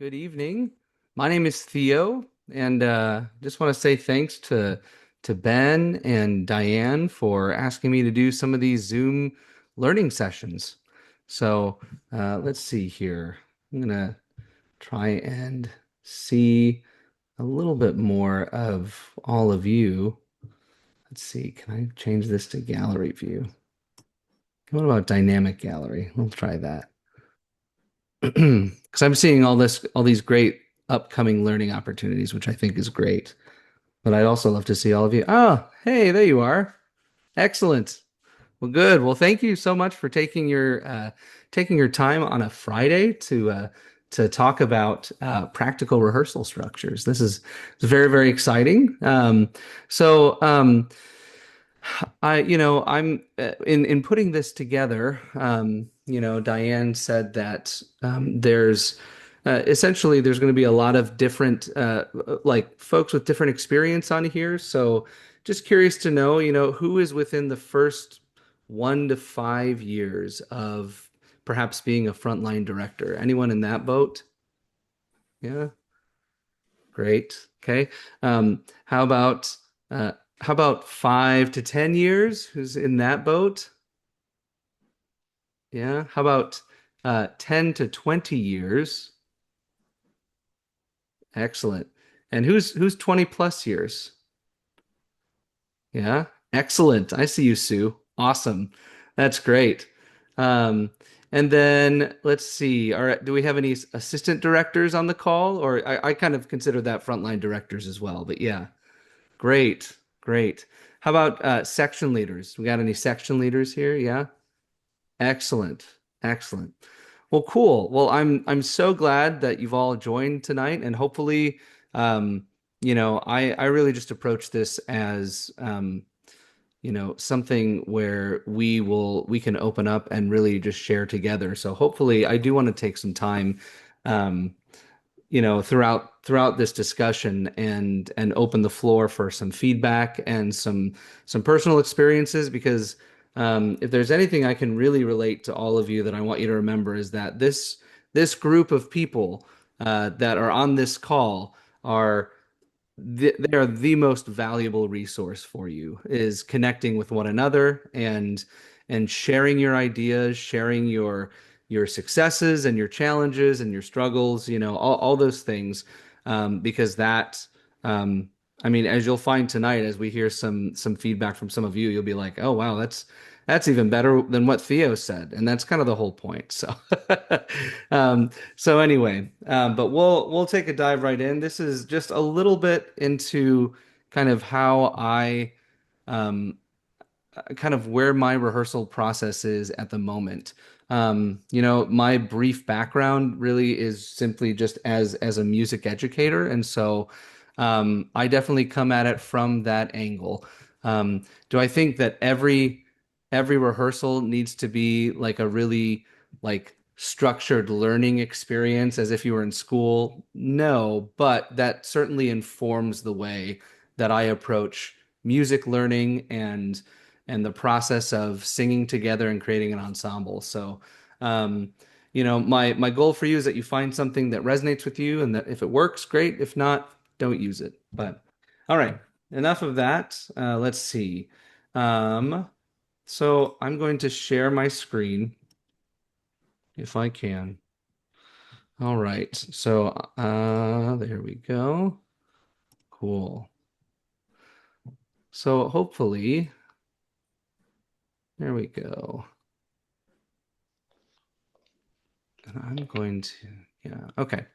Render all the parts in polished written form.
Good evening. My name is Theo, and just want to say thanks to Ben and Diane for asking me to do some of these Zoom learning sessions. So let's see here. I'm gonna try and see a little bit more of all of you. Let's see. Can I change this to gallery view? What about dynamic gallery? We'll try that. Because I'm seeing all these great upcoming learning opportunities, which I think is great. But I'd also love to see all of you. Oh, hey, there you are. Excellent. Well, good. Well, thank you so much for taking your time on a Friday to talk about practical rehearsal structures. This is very, very exciting. I'm in putting this together. Diane said that essentially there's going to be a lot of different like folks with different experience on here. So just curious to know, who is within the first 1 to 5 years of perhaps being a frontline director. Anyone in that boat? Yeah, great. Okay. Um, how about how about 5 to 10 years? Who's in that boat? Yeah. How about 10 to 20 years? Excellent. And who's 20 plus years? Yeah. Excellent. I see you, Sue. Awesome. That's great. Um, and then let's see. All right, do we have any assistant directors on the call? Or I kind of consider that frontline directors as well, but yeah. Great, great. How about section leaders? We got any section leaders here? Yeah. Excellent, excellent. Well, cool. Well, I'm so glad that you've all joined tonight, and hopefully, I really just approach this as something where we can open up and really just share together. So hopefully, I do want to take some time. Um, throughout this discussion and open the floor for some feedback and some personal experiences because if there's anything I can really relate to all of you that I want you to remember is that this group of people that are on this call are they are the most valuable resource for you is connecting with one another and sharing your ideas, sharing your successes and your challenges and your struggles, all those things. Because that, I mean, as you'll find tonight, as we hear some feedback from some of you, you'll be like, oh wow, that's even better than what Theo said, and that's kind of the whole point. So, so anyway, but we'll take a dive right in. This is just a little bit into kind of how um, kind of where my rehearsal process is at the moment. My brief background really is simply just as a music educator, and so I definitely come at it from that angle. Do I think that every rehearsal needs to be like a really like structured learning experience as if you were in school? No, but that certainly informs the way that I approach music learning and the process of singing together and creating an ensemble. So, my goal for you is that you find something that resonates with you, and that if it works, great. If not, don't use it. But all right, enough of that. Let's see. Um, so I'm going to share my screen if I can. All right. So, there we go. Cool. So hopefully, there we go. And I'm going to, yeah, okay.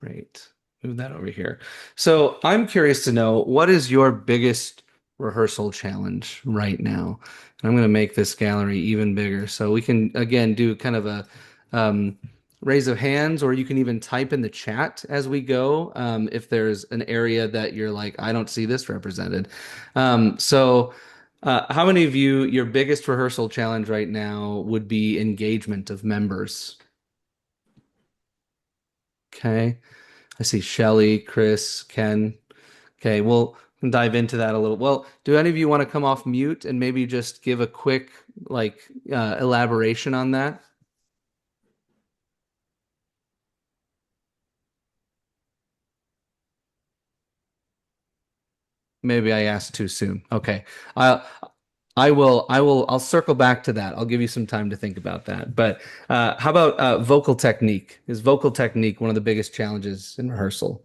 Great. Move that over here. So I'm curious to know what is your biggest rehearsal challenge right now? And I'm going to make this gallery even bigger so we can again do kind of a um, raise of hands, or you can even type in the chat as we go if there's an area that you're like, I don't see this represented. How many of you, your biggest rehearsal challenge right now would be engagement of members? Okay. I see Shelly, Chris, Ken. Okay, we'll dive into that a little. Well, do any of you want to come off mute and maybe just give a quick elaboration on that? Maybe I asked too soon. Okay. I I'll circle back to that. I'll give you some time to think about that. But how about vocal technique? Is vocal technique one of the biggest challenges in rehearsal?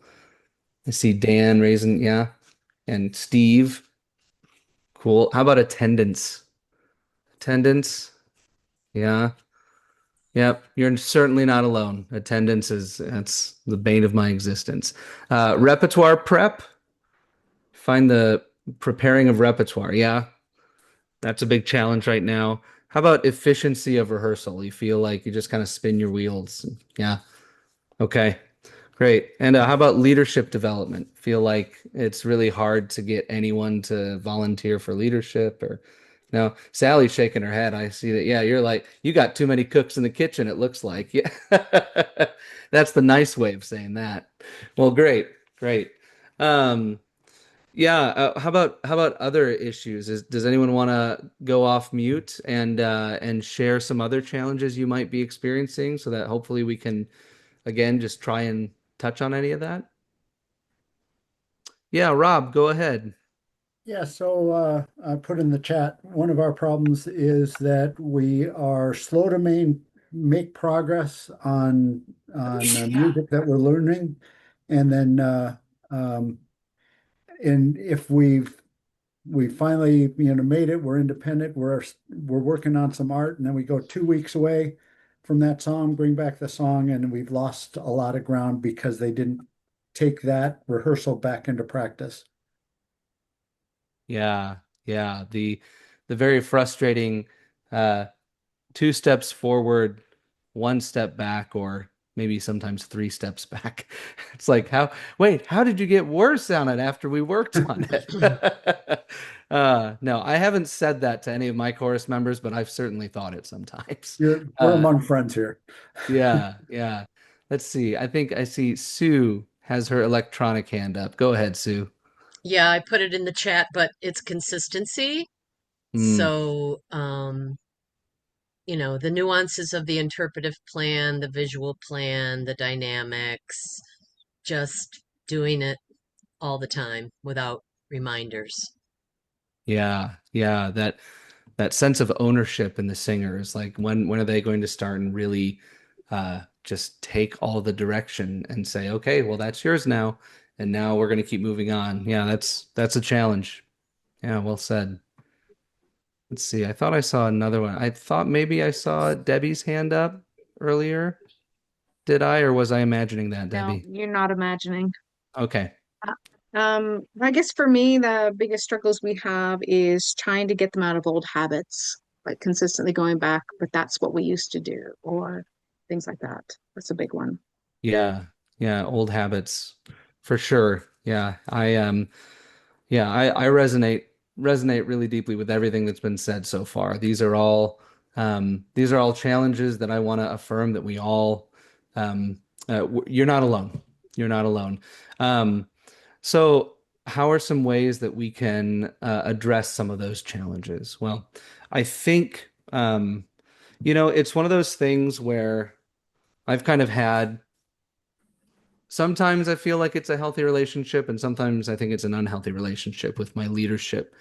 I see Dan raising, yeah, and Steve. Cool. How about attendance? Attendance, yeah. Yep, you're certainly not alone. Attendance is that's the bane of my existence. Repertoire prep. Find the preparing of repertoire. Yeah, that's a big challenge right now. How about efficiency of rehearsal? You feel like you just kind of spin your wheels. Yeah. Okay. Great. And how about leadership development? Feel like it's really hard to get anyone to volunteer for leadership or no, Sally's shaking her head. I see that. Yeah, you're like, you got too many cooks in the kitchen, it looks like. Yeah. That's the nice way of saying that. Well, great. Great. Um, yeah, how about other issues? Does anyone want to go off mute and share some other challenges you might be experiencing so that hopefully we can again just try and touch on any of that? Yeah, Rob, go ahead. Yeah, so I put in the chat, one of our problems is that we are slow to make progress on Yeah. music that we're learning. And then um, and if we finally made it, we're independent, we're working on some art, and then we go 2 weeks away from that song, bring back the song, and we've lost a lot of ground because they didn't take that rehearsal back into practice. Yeah, yeah. The very frustrating uh two steps forward, one step back, or maybe sometimes three steps back. It's like wait, how did you get worse on it after we worked on it? No, I haven't said that to any of my chorus members, but I've certainly thought it sometimes. We're Uh among friends here. yeah, yeah. Let's see. I think I see Sue has her electronic hand up. Go ahead, Sue. Yeah, I put it in the chat, but it's consistency. Hmm. So, the nuances of the interpretive plan, the visual plan, the dynamics, just doing it all the time without reminders. Yeah, yeah, that sense of ownership in the singer is like when are they going to start and really just take all the direction and say, okay, well that's yours now, and now we're going to keep moving on. Yeah, that's a challenge. Yeah, well said. Let's see. I thought I saw another one. I thought maybe I saw Debbie's hand up earlier. Did I, or was I imagining that, No, Debbie? you're not imagining. Okay. I guess for me, the biggest struggles we have is trying to get them out of old habits, like consistently going back, but that's what we used to do, or things like that. That's a big one. Yeah. Yeah, old habits for sure. I resonate really deeply with everything that's been said so far. These are all challenges that I want to affirm that we all you're not alone. You're not alone. Um, so how are some ways that we can address some of those challenges? Well, I think it's one of those things where I've kind of had sometimes I feel like it's a healthy relationship, and sometimes I think it's an unhealthy relationship with my leadership,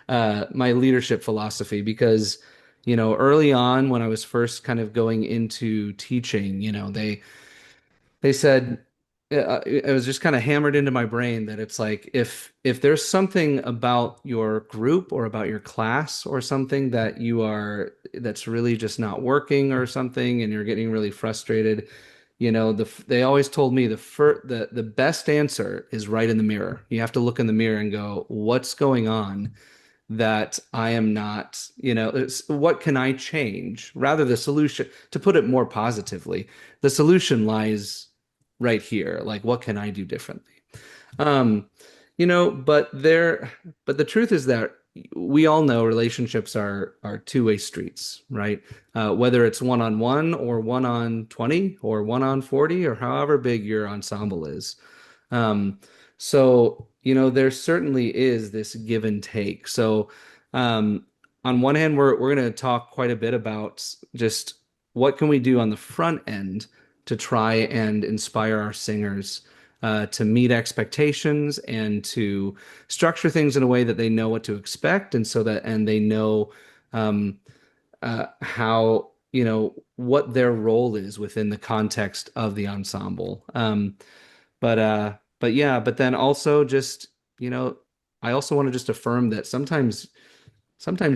my leadership philosophy. Because, early on when I was first kind of going into teaching, they said it was just kind of hammered into my brain that it's like if there's something about your group or about your class or something that's really just not working or something and you're getting really frustrated, they always told me the best answer is right in the mirror. You have to look in the mirror and go, what's going on that I am not, what can I change? Rather, the solution, to put it more positively, the solution lies right here. Like, what can I do differently? Um, but the truth is that we all know relationships are two-way streets, right? Whether it's one-on-one or one on 20 or one on 40 or however big your ensemble is. Um, so, there certainly is this give and take. So, um, on one hand, we're going to talk quite a bit about just what can we do on the front end to try and inspire our singers to meet expectations and to structure things in a way that they know what to expect, and so that and they know um, how, what their role is within the context of the ensemble. But yeah, but then also just, you know, I also want to just affirm that sometimes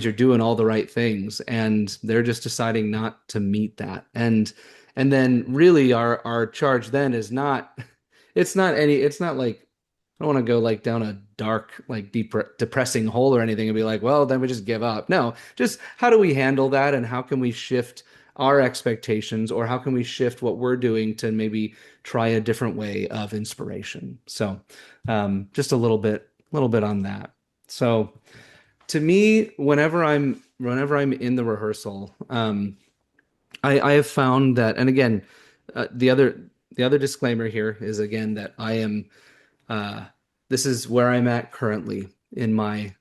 you're doing all the right things and they're just deciding not to meet that. And then really our charge then is not it's not like I don't want to go like down a dark, like depressing hole or anything and be like, well, then we just give up. No, just how do we handle that, and how can we shift our expectations, or how can we shift what we're doing to maybe try a different way of inspiration? So, just a little bit on that. So, to me, whenever I'm in the rehearsal, I have found that, and again, the other disclaimer here is again that I am uh, this is where I'm at currently in my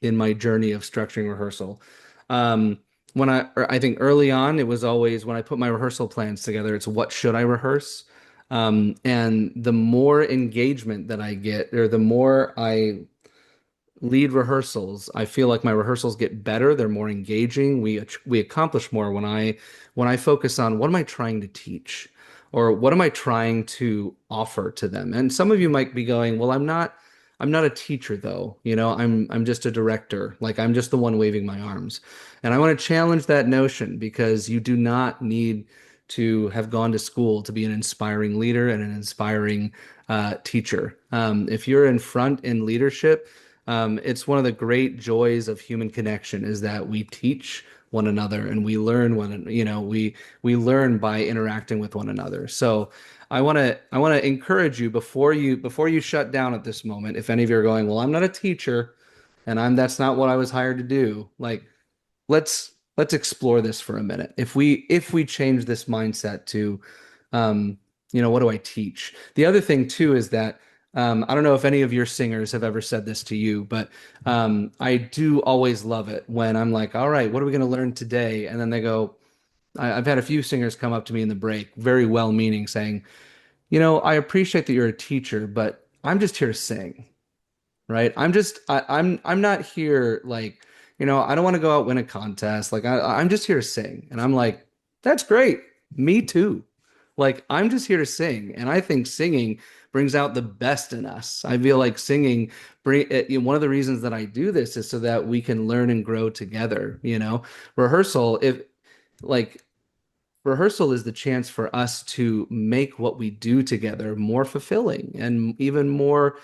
journey of structuring rehearsal. Um, I think early on, it was always when I put my rehearsal plans together, it's what should I rehearse? And the more engagement that I get, or the more I lead rehearsals, I feel like my rehearsals get better. They're more engaging. We accomplish more when I focus on what am I trying to teach, or what am I trying to offer to them. And some of you might be going, "Well, I'm not a teacher though. I'm just a director. Like I'm just the one waving my arms." And I want to challenge that notion, because you do not need to have gone to school to be an inspiring leader and an inspiring teacher. If you're in front in leadership, it's one of the great joys of human connection is that we teach one another and we learn we learn by interacting with one another. So I want to encourage you before you shut down at this moment, if any of you are going, well, I'm not a teacher and I'm that's not what I was hired to do. Like let's explore this for a minute. If we change this mindset to what do I teach? The other thing too is that I don't know if any of your singers have ever said this to you, but I do always love it when I'm like, all right, what are we going to learn today? And then they go, I've had a few singers come up to me in the break, very well-meaning, saying, I appreciate that you're a teacher, but I'm just here to sing, right? I'm not here like, I don't want to go out win a contest. Like I'm just here to sing. And I'm like, that's great. Me too. Like I'm just here to sing. And I think singing brings out the best in us. I feel like singing one of the reasons that I do this is so that we can learn and grow together, rehearsal, if like rehearsal is the chance for us to make what we do together more fulfilling and even more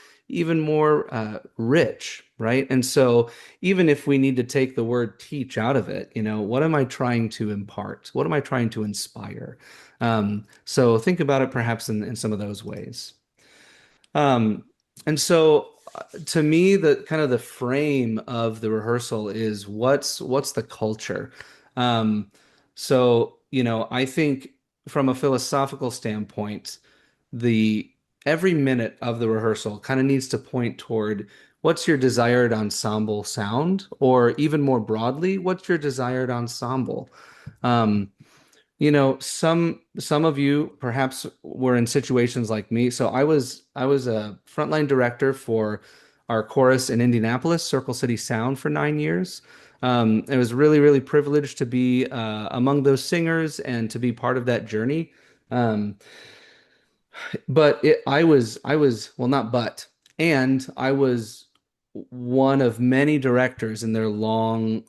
rich, right? And so even if we need to take the word teach out of it, what am I trying to impart? What am I trying to inspire? So think about it perhaps in some of those ways. um, and so to me, the kind of the frame of the rehearsal is what's the culture. I think from a philosophical standpoint, the every minute of the rehearsal kind of needs to point toward what's your desired ensemble sound, or even more broadly, what's your desired ensemble. Um, some of you perhaps were in situations like me. So I was a frontline director for our chorus in Indianapolis, Circle City Sound, for 9 years. It was really privileged to be among those singers and to be part of that journey. Um, I was, well, not but, and I was one of many directors in their long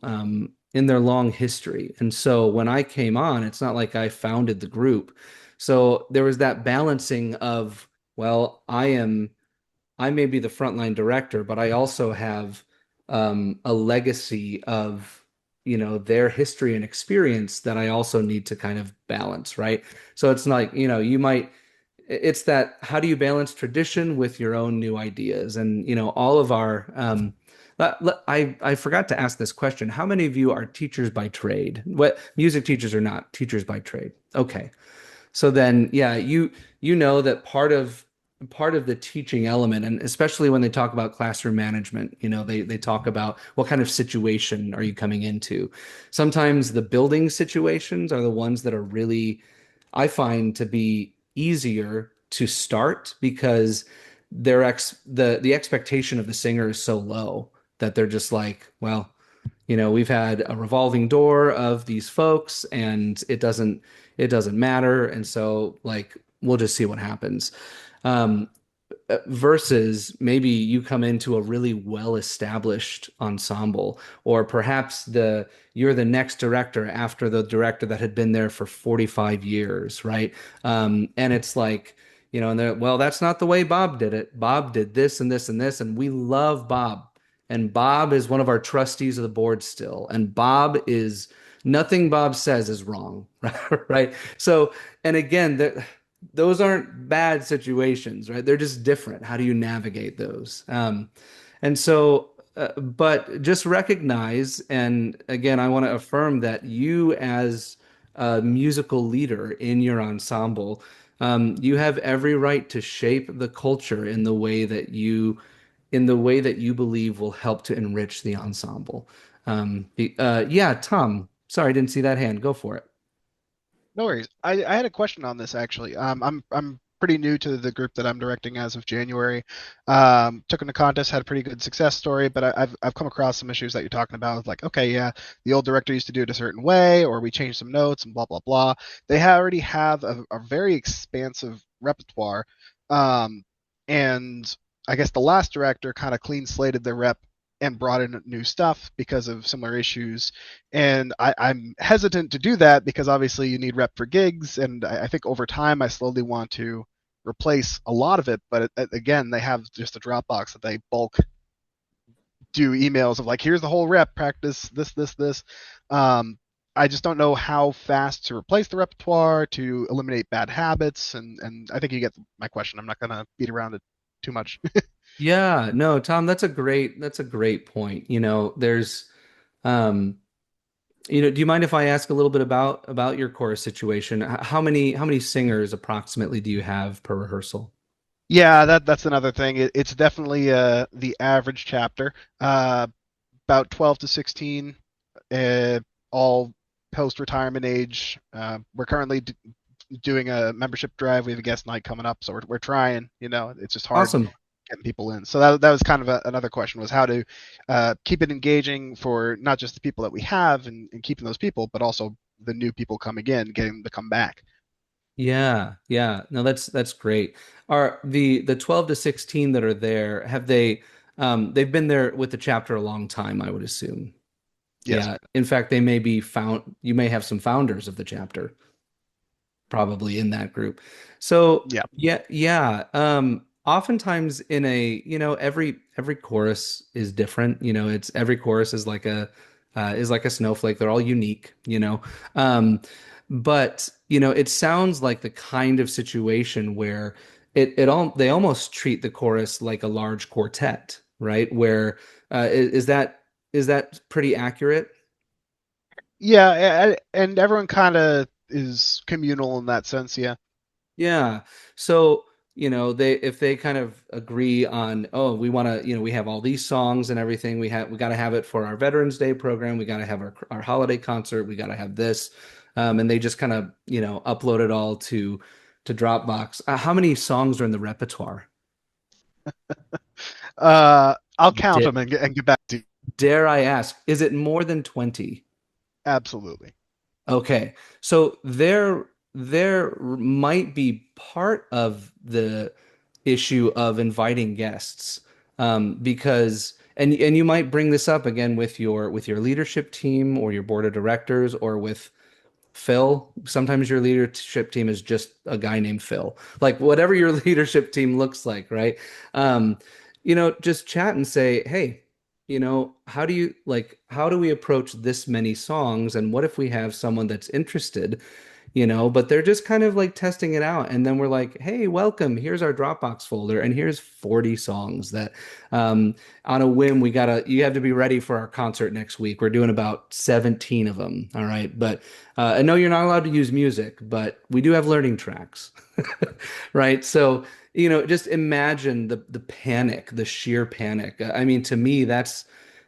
history. And so when I came on, it's not like I founded the group. So there was that balancing of, well, I may be the frontline director, but I also have a legacy of, their history and experience that I also need to kind of balance, right? So it's like, it's that how do you balance tradition with your own new ideas? And, all of our, I forgot to ask this question. How many of you are teachers by trade? What music teachers are not teachers by trade? Okay. So then, yeah, you know that part of the teaching element, and especially when they talk about classroom management, they talk about what kind of situation are you coming into. Sometimes the building situations are the ones that are really, I find, to be easier to start because the expectation of the singer is so low that they're just like, well, we've had a revolving door of these folks and it doesn't matter. And so like we'll just see what happens. Um, versus maybe you come into a really well-established ensemble, or perhaps you're the next director after the director that had been there for 45 years, right? And it's like, and they're, well, that's not the way Bob did it. Bob did this and this and this, and we love Bob. And Bob is one of our trustees of the board still. And Bob is nothing Bob says is wrong, right? So, and again, those aren't bad situations, right? They're just different. How do you navigate those? And so, but just recognize, and again, I want to affirm that you, as a musical leader in your ensemble, you have every right to shape the culture in the way that you believe will help to enrich the ensemble. Yeah, Tom. Sorry, I didn't see that hand. Go for it. No worries. I had a question on this actually. I'm pretty new to the group that I'm directing as of January. Took in a contest, had a pretty good success story, but I've come across some issues that you're talking about. Like, okay, yeah, the old director used to do it a certain way, or we changed some notes and blah blah blah. They already have a very expansive repertoire, um, and I guess the last director kind of clean slated their rep and brought in new stuff because of similar issues. And I'm hesitant to do that because obviously you need rep for gigs, and I think over time I slowly want to replace a lot of it. But again, they have just a Dropbox that they bulk do emails of like, here's the whole rep, practice this. Um, I just don't know how fast to replace the repertoire to eliminate bad habits, and I think you get my question. I'm not gonna beat around it too much. Yeah, no, Tom, that's a great point. Um, do you mind if I ask a little bit about your chorus situation? How many singers approximately do you have per rehearsal? Yeah, that's another thing. It's definitely the average chapter, about 12 to 16, uh, all post-retirement age. We're currently doing a membership drive. We have a guest night coming up, so we're trying. It's just hard Awesome. getting people in. So that was kind of another question, was how to keep it engaging for not just the people that we have and keeping those people, but also the new people coming in, getting them to come back. Yeah, yeah. No, that's great. Are the 12 to 16 that are there, they've been there with the chapter a long time, I would assume. Yes. Yeah. In fact, you may have some founders of the chapter probably in that group. So Yeah. yeah, yeah. Oftentimes every chorus is different. It's every chorus is like a snowflake. They're all unique. Um, but it sounds like the kind of situation where they almost treat the chorus like a large quartet, right? Where is that pretty accurate? Yeah, and everyone kind of is communal in that sense. Yeah. Yeah. So, they if they kind of agree on, oh, we want to, we have all these songs and everything. We got to have it for our Veterans Day program. We got to have our holiday concert. We got to have this. And they just kind of, upload it all to Dropbox. How many songs are in the repertoire? I'll count Da- them and get back to you. dare I ask, is it more than 20? Absolutely. Okay. So there might be part of the issue of inviting guests, because and you might bring this up again with your leadership team or your board of directors or with Phil. Sometimes your leadership team is just a guy named Phil. Like whatever your leadership team looks like, right? Um, just chat and say, hey, how do we approach this many songs? And what if we have someone that's interested? But they're just kind of like testing it out. And then we're like, hey, welcome. Here's our Dropbox folder. And here's 40 songs that on a whim, you have to be ready for our concert next week. We're doing about 17 of them. All right. But I know you're not allowed to use music, but we do have learning tracks. Right. So, just imagine the panic, the sheer panic. I mean, to me,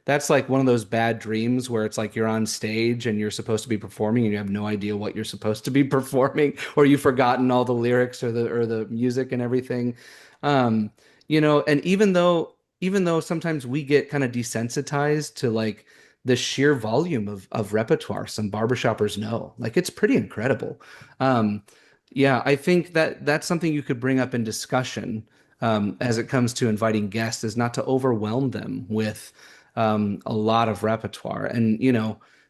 that's like one of those bad dreams where it's like you're on stage and you're supposed to be performing and you have no idea what you're supposed to be performing, or you've forgotten all the lyrics or the music and everything. Um, and even though sometimes we get kind of desensitized to like the sheer volume of repertoire some barbershoppers know, like it's pretty incredible. Um, yeah, I think that that's something you could bring up in discussion as it comes to inviting guests, is not to overwhelm them with a lot of repertoire. And,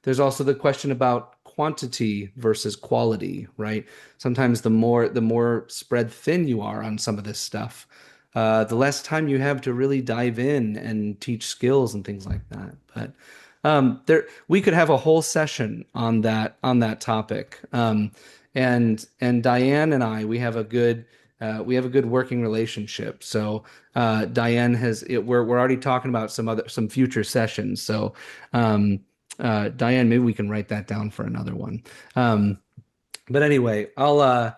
there's also the question about quantity versus quality, right? Sometimes the more spread thin you are on some of this stuff, the less time you have to really dive in and teach skills and things like that. But we could have a whole session on that topic. And Diane and I, we have a good working relationship. So Diane we're already talking about some future sessions. So Diane, maybe we can write that down for another one. But anyway, I'll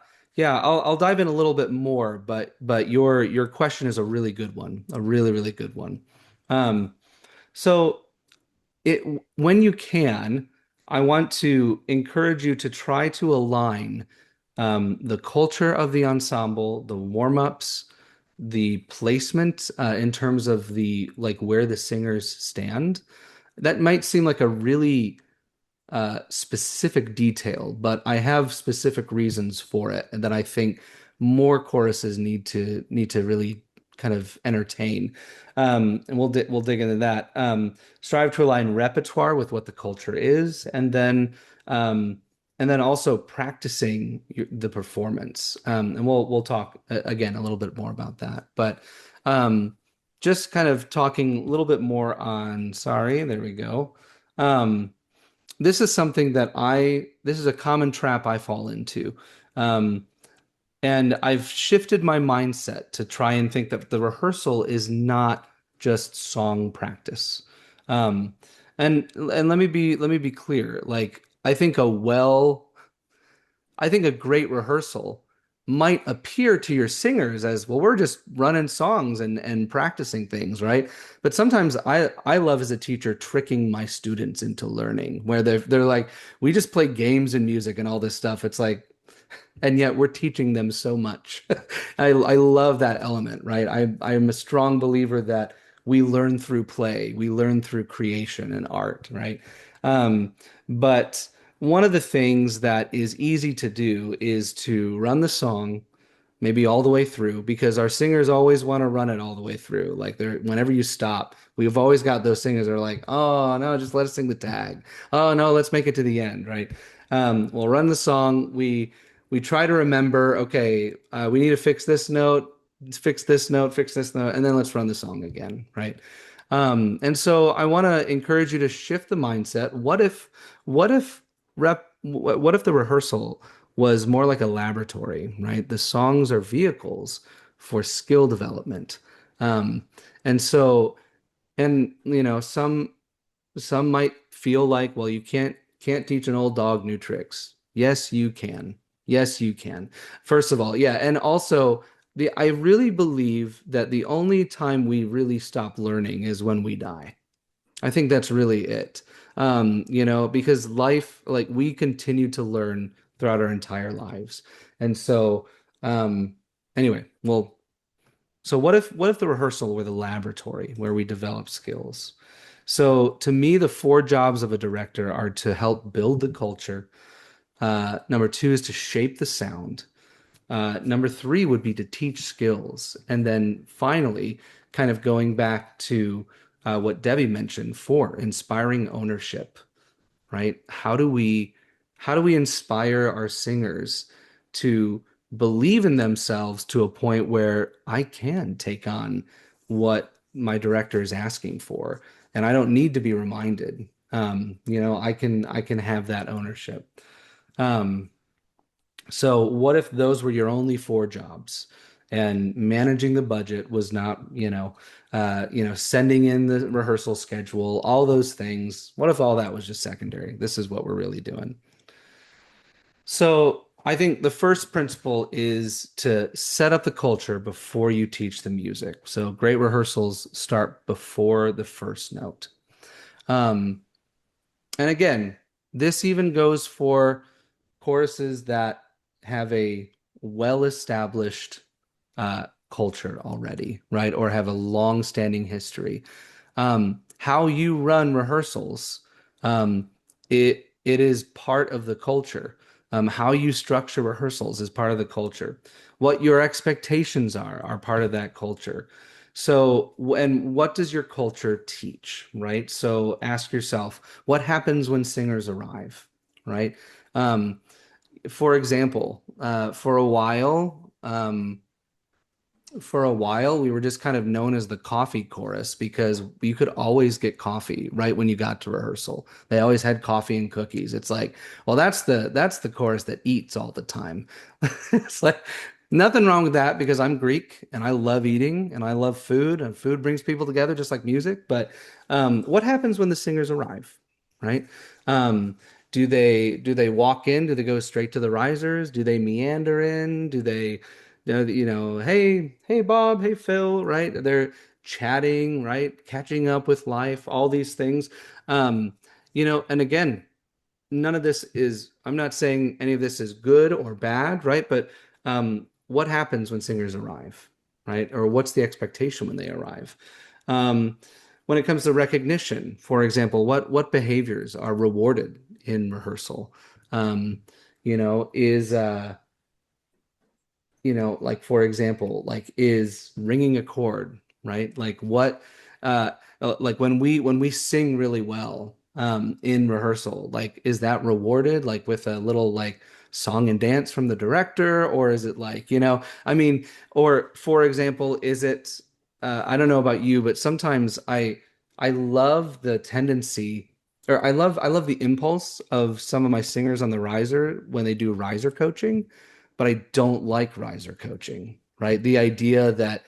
dive in a little bit more. But your question is a really good one, a really really good one. Um, so it when you can, I want to encourage you to try to align the culture of the ensemble, the warm-ups, the placement in terms of the like where the singers stand. That might seem like a really specific detail, but I have specific reasons for it, and that I think more choruses need to really kind of entertain. And we'll dig into that. Strive to align repertoire with what the culture is, um, and then also practicing the performance. And we'll talk again a little bit more about that, but. Just kind of talking a little bit more on, sorry, there we go. Um, this is something this is a common trap I fall into. Um, and I've shifted my mindset to try and think that the rehearsal is not just song practice. Um, and let me be clear. Like I think a great rehearsal might appear to your singers as, well, we're just running songs and practicing things, right? But sometimes I love as a teacher tricking my students into learning, where they're like, we just play games and music and all this stuff. It's like, and yet we're teaching them so much. I love that element, right? I am a strong believer that we learn through play, we learn through creation and art, right? Um, but one of the things that is easy to do is to run the song maybe all the way through, because our singers always want to run it all the way through. Like whenever you stop, we've always got those singers that are like, oh no, just let us sing the tag. Oh no, let's make it to the end, right? We'll run the song. We try to remember, okay, we need to fix this note, fix this note, fix this note, and then let's run the song again, right? And so I want to encourage you to shift the mindset. What if what if the rehearsal was more like a laboratory, right? The songs are vehicles for skill development. Um, and so, and some might feel like, well, you can't teach an old dog new tricks. Yes, you can. Yes, you can. First of all, yeah, and also I really believe that the only time we really stop learning is when we die. I think that's really it. Because life, like we continue to learn throughout our entire lives. And so, um, anyway, well, so what if the rehearsal were the laboratory where we develop skills? So to me, the four jobs of a director are to help build the culture. Number two is to shape the sound. Number three would be to teach skills. And then finally, kind of going back to what Debbie mentioned, for inspiring ownership, right? How do we inspire our singers to believe in themselves to a point where I can take on what my director is asking for, and I don't need to be reminded. I can have that ownership. Um, so what if those were your only four jobs, and managing the budget was not, sending in the rehearsal schedule, all those things? What if all that was just secondary? This is what we're really doing. So I think the first principle is to set up the culture before you teach the music. So great rehearsals start before the first note. Um, and again, this even goes for choruses that have a well-established culture already, right? Or have a long-standing history. How you run rehearsals, it is part of the culture. How you structure rehearsals is part of the culture. What your expectations are part of that culture. So, and what does your culture teach, right? So ask yourself, what happens when singers arrive, right? Um, for example, for a while, we were just kind of known as the coffee chorus because you could always get coffee right when you got to rehearsal. They always had coffee and cookies. It's like, well, that's the chorus that eats all the time. It's like nothing wrong with that because I'm Greek and I love eating and I love food and food brings people together just like music. But what happens when the singers arrive, right? Um, do they walk in? Do they go straight to the risers? Do they meander in? Do they hey Bob, hey Phil, right? They're chatting, right? Catching up with life, all these things. Um, and again, I'm not saying any of this is good or bad, right? But what happens when singers arrive, right? Or what's the expectation when they arrive? Um, when it comes to recognition, for example, what behaviors are rewarded in rehearsal? Is like for example, like is ringing a chord, right? Uh like when we sing really well in rehearsal, like is that rewarded like with a little like song and dance from the director or is it like, I mean, or for example, is it I don't know about you, but sometimes I love the tendency or I love the impulse of some of my singers on the riser when they do riser coaching, but I don't like riser coaching, right? The idea that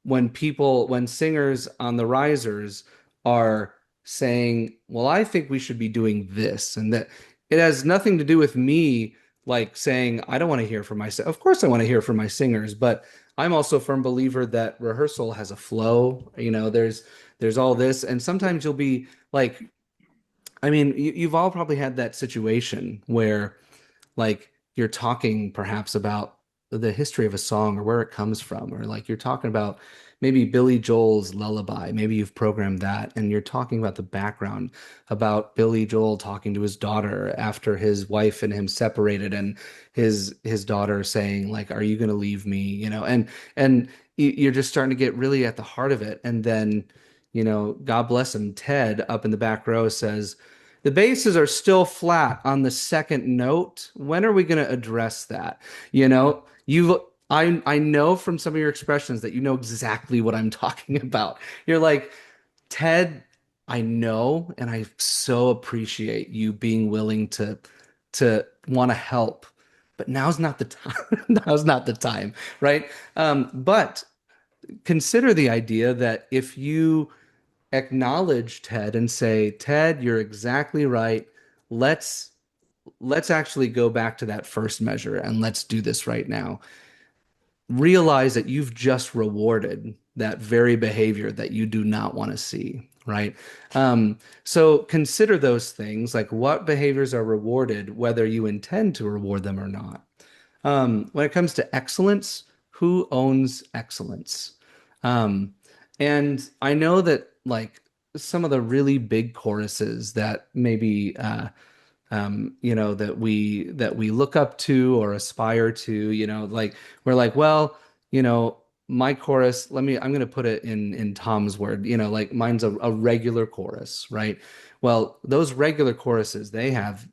when singers on the risers are saying, well, I think we should be doing this, and that it has nothing to do with me, like saying, I don't want to hear from my, of course I want to hear from my singers, but I'm also a firm believer that rehearsal has a flow. There's all this, and sometimes you'll be like, I mean, you've all probably had that situation where like you're talking perhaps about the history of a song or where it comes from, or like you're talking about maybe Billy Joel's Lullaby. Maybe you've programmed that and you're talking about the background about Billy Joel talking to his daughter after his wife and him separated and his daughter saying like, "Are you going to leave me?" And you're just starting to get really at the heart of it. And then, God bless him, Ted up in the back row says, the basses are still flat on the second note. When are we going to address that? I know from some of your expressions that you know exactly what I'm talking about. You're like, Ted, I know, and I so appreciate you being willing to want to help, but now's not the time. Now's not the time, right? But consider the idea that if you acknowledge Ted and say, Ted, you're exactly right. Let's let's actually go back to that first measure and let's do this right now. Realize that you've just rewarded that very behavior that you do not want to see, right? So consider those things, like what behaviors are rewarded, whether you intend to reward them or not. When it comes to excellence, who owns excellence? Um, and I know that like some of the really big choruses that maybe that we look up to or aspire to, like we're like, well, my chorus, I'm going to put it in Tom's word, like mine's a regular chorus, right? Well, those regular choruses, they have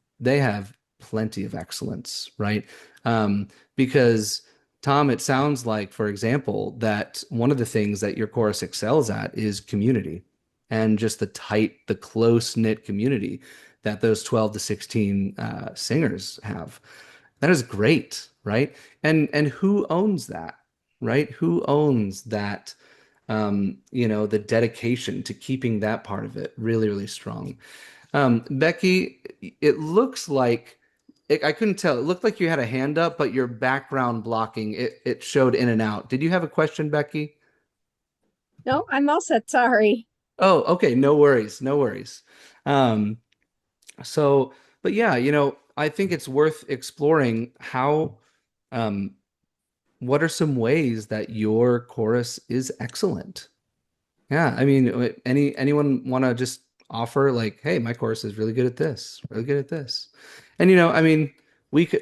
plenty of excellence, right? Because Tom, it sounds like, for example, that one of the things that your chorus excels at is community and just the close-knit community that those 12 to 16 singers have. That is great, right? And who owns that, right? Who owns that, the dedication to keeping that part of it really, really strong. Becky, it looks like I couldn't tell. It looked like you had a hand up, but your background blocking it showed in and out. Did you have a question, Becky? No, I'm all set. Sorry. Oh, okay, no worries, no worries. Um, so, but yeah, I think it's worth exploring um, what are some ways that your chorus is excellent? Yeah, I mean, anyone want to just offer like, hey, my chorus is really good at this, really good at this, and I mean,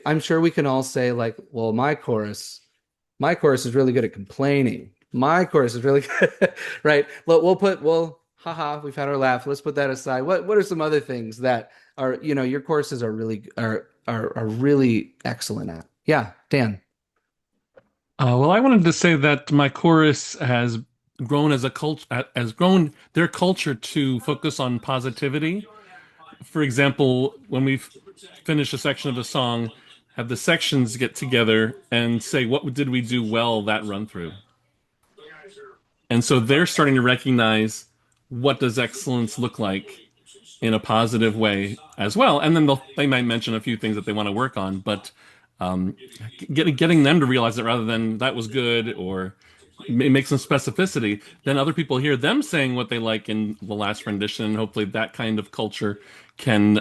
I'm sure we can all say like, well, my chorus is really good at complaining. My chorus is really good, right? Haha, we've had our laugh. Let's put that aside. What are some other things that are, your courses are really are really excellent at? Yeah, Dan. Well, I wanted to say that my chorus has grown as a cult has grown their culture to focus on positivity. For example, when we finish a section of a song, have the sections get together and say, what did we do well that run through? And so they're starting to recognize what does excellence look like in a positive way as well. And then they might mention a few things that they want to work on, but um, getting them to realize it rather than that was good or make some specificity, then other people hear them saying what they like in the last rendition. And hopefully that kind of culture can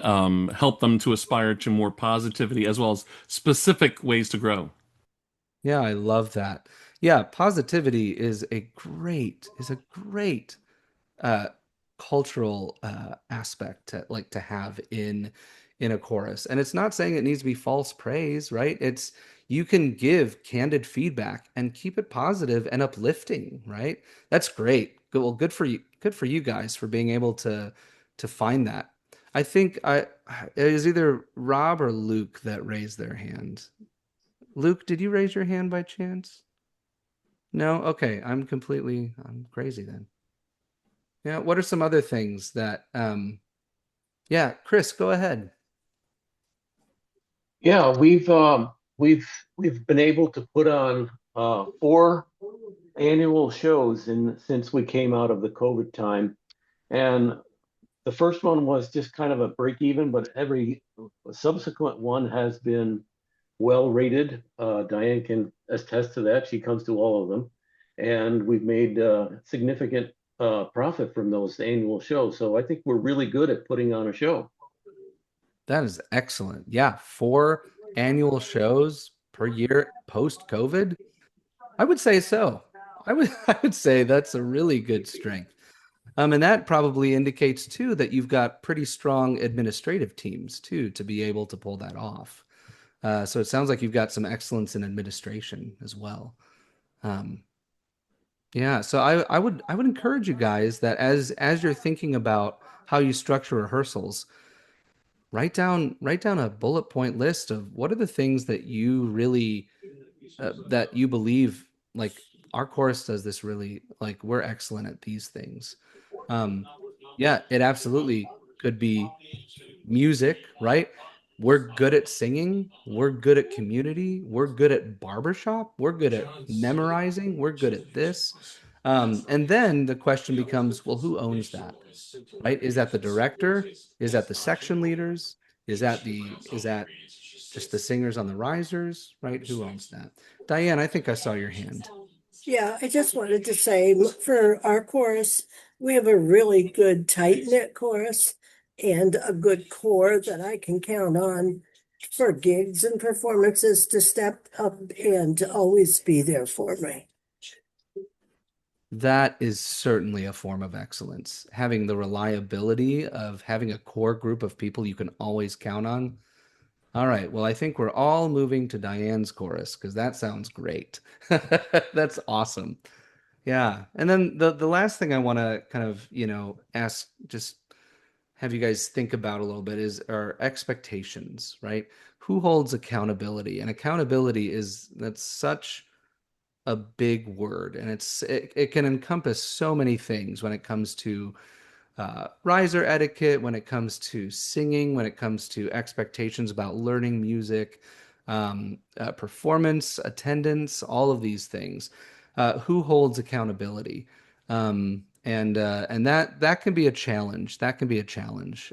help them to aspire to more positivity as well as specific ways to grow. Yeah, I love that. Yeah, positivity is a great uh cultural aspect to have in a chorus. And it's not saying it needs to be false praise, right? It's you can give candid feedback and keep it positive and uplifting, right? That's great. Good, well, good for you guys for being able to find that. I think it was either Rob or Luke that raised their hand. Luke, did you raise your hand by chance? No? Okay, I'm crazy then. Yeah, what are some other things that yeah, Chris, go ahead. Yeah, we've been able to put on four annual shows in since we came out of the COVID time. And the first one was just kind of a break even, but every subsequent one has been well rated. Diane can attest to that. She comes to all of them. And we've made significant profit from those annual shows. So I think we're really good at putting on a show. That is excellent. Yeah, four annual shows per year post COVID. I would say so. I would say that's a really good strength. And that probably indicates too that you've got pretty strong administrative teams too to be able to pull that off. So it sounds like you've got some excellence in administration as well. Um, yeah, so I would encourage you guys that as you're thinking about how you structure rehearsals, write down a bullet point list of what are the things that you really that you believe like our chorus does this really like we're excellent at these things. Um, yeah, it absolutely could be music, right? We're good at singing, we're good at community, we're good at barbershop, we're good at memorizing, we're good at this. And then the question becomes, well, who owns that? Right? Is that the director? Is that the section leaders? Is that just the singers on the risers? Right? Who owns that? Diane, I think I saw your hand. Yeah, I just wanted to say for our chorus, we have a really good tight-knit chorus and a good core that I can count on for gigs and performances to step up and to always be there for me. That is certainly a form of excellence. Having the reliability of having a core group of people you can always count on. All right. Well, I think we're all moving to Diane's chorus because that sounds great. That's awesome. Yeah. And then the last thing I want to kind of, ask, just have you guys think about a little bit is our expectations, right? Who holds accountability? And accountability that's such a big word, and it can encompass so many things when it comes to riser etiquette, when it comes to singing, when it comes to expectations about learning music, performance, attendance, all of these things. Who holds accountability? And that can be a challenge. That can be a challenge.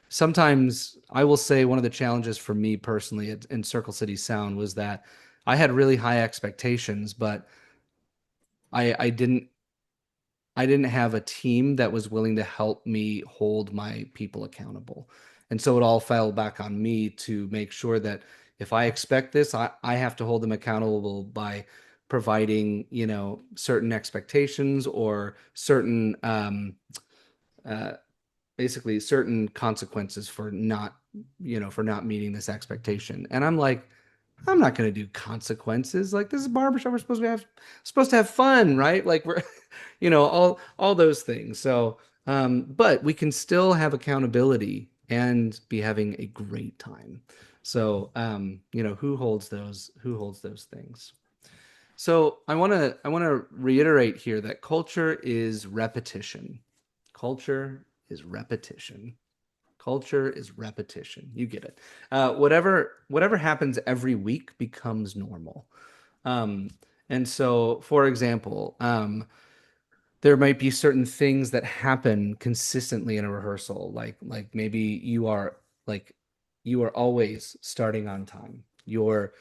Sometimes I will say one of the challenges for me personally in Circle City Sound was that I had really high expectations, but I didn't I didn't have a team that was willing to help me hold my people accountable. And so it all fell back on me to make sure that if I expect this, I have to hold them accountable by providing, certain expectations or certain uh, basically certain consequences for not, for not meeting this expectation. And I'm like, I'm not going to do consequences. Like, this is a barbershop. We're supposed to have fun, right? Like, we're, all those things. So, but we can still have accountability and be having a great time. So, who holds those things? So I want to reiterate here that culture is repetition. Culture is repetition. Culture is repetition. You get it. Whatever happens every week becomes normal. Um, and so, for example, there might be certain things that happen consistently in a rehearsal, like maybe you are always starting on time. Your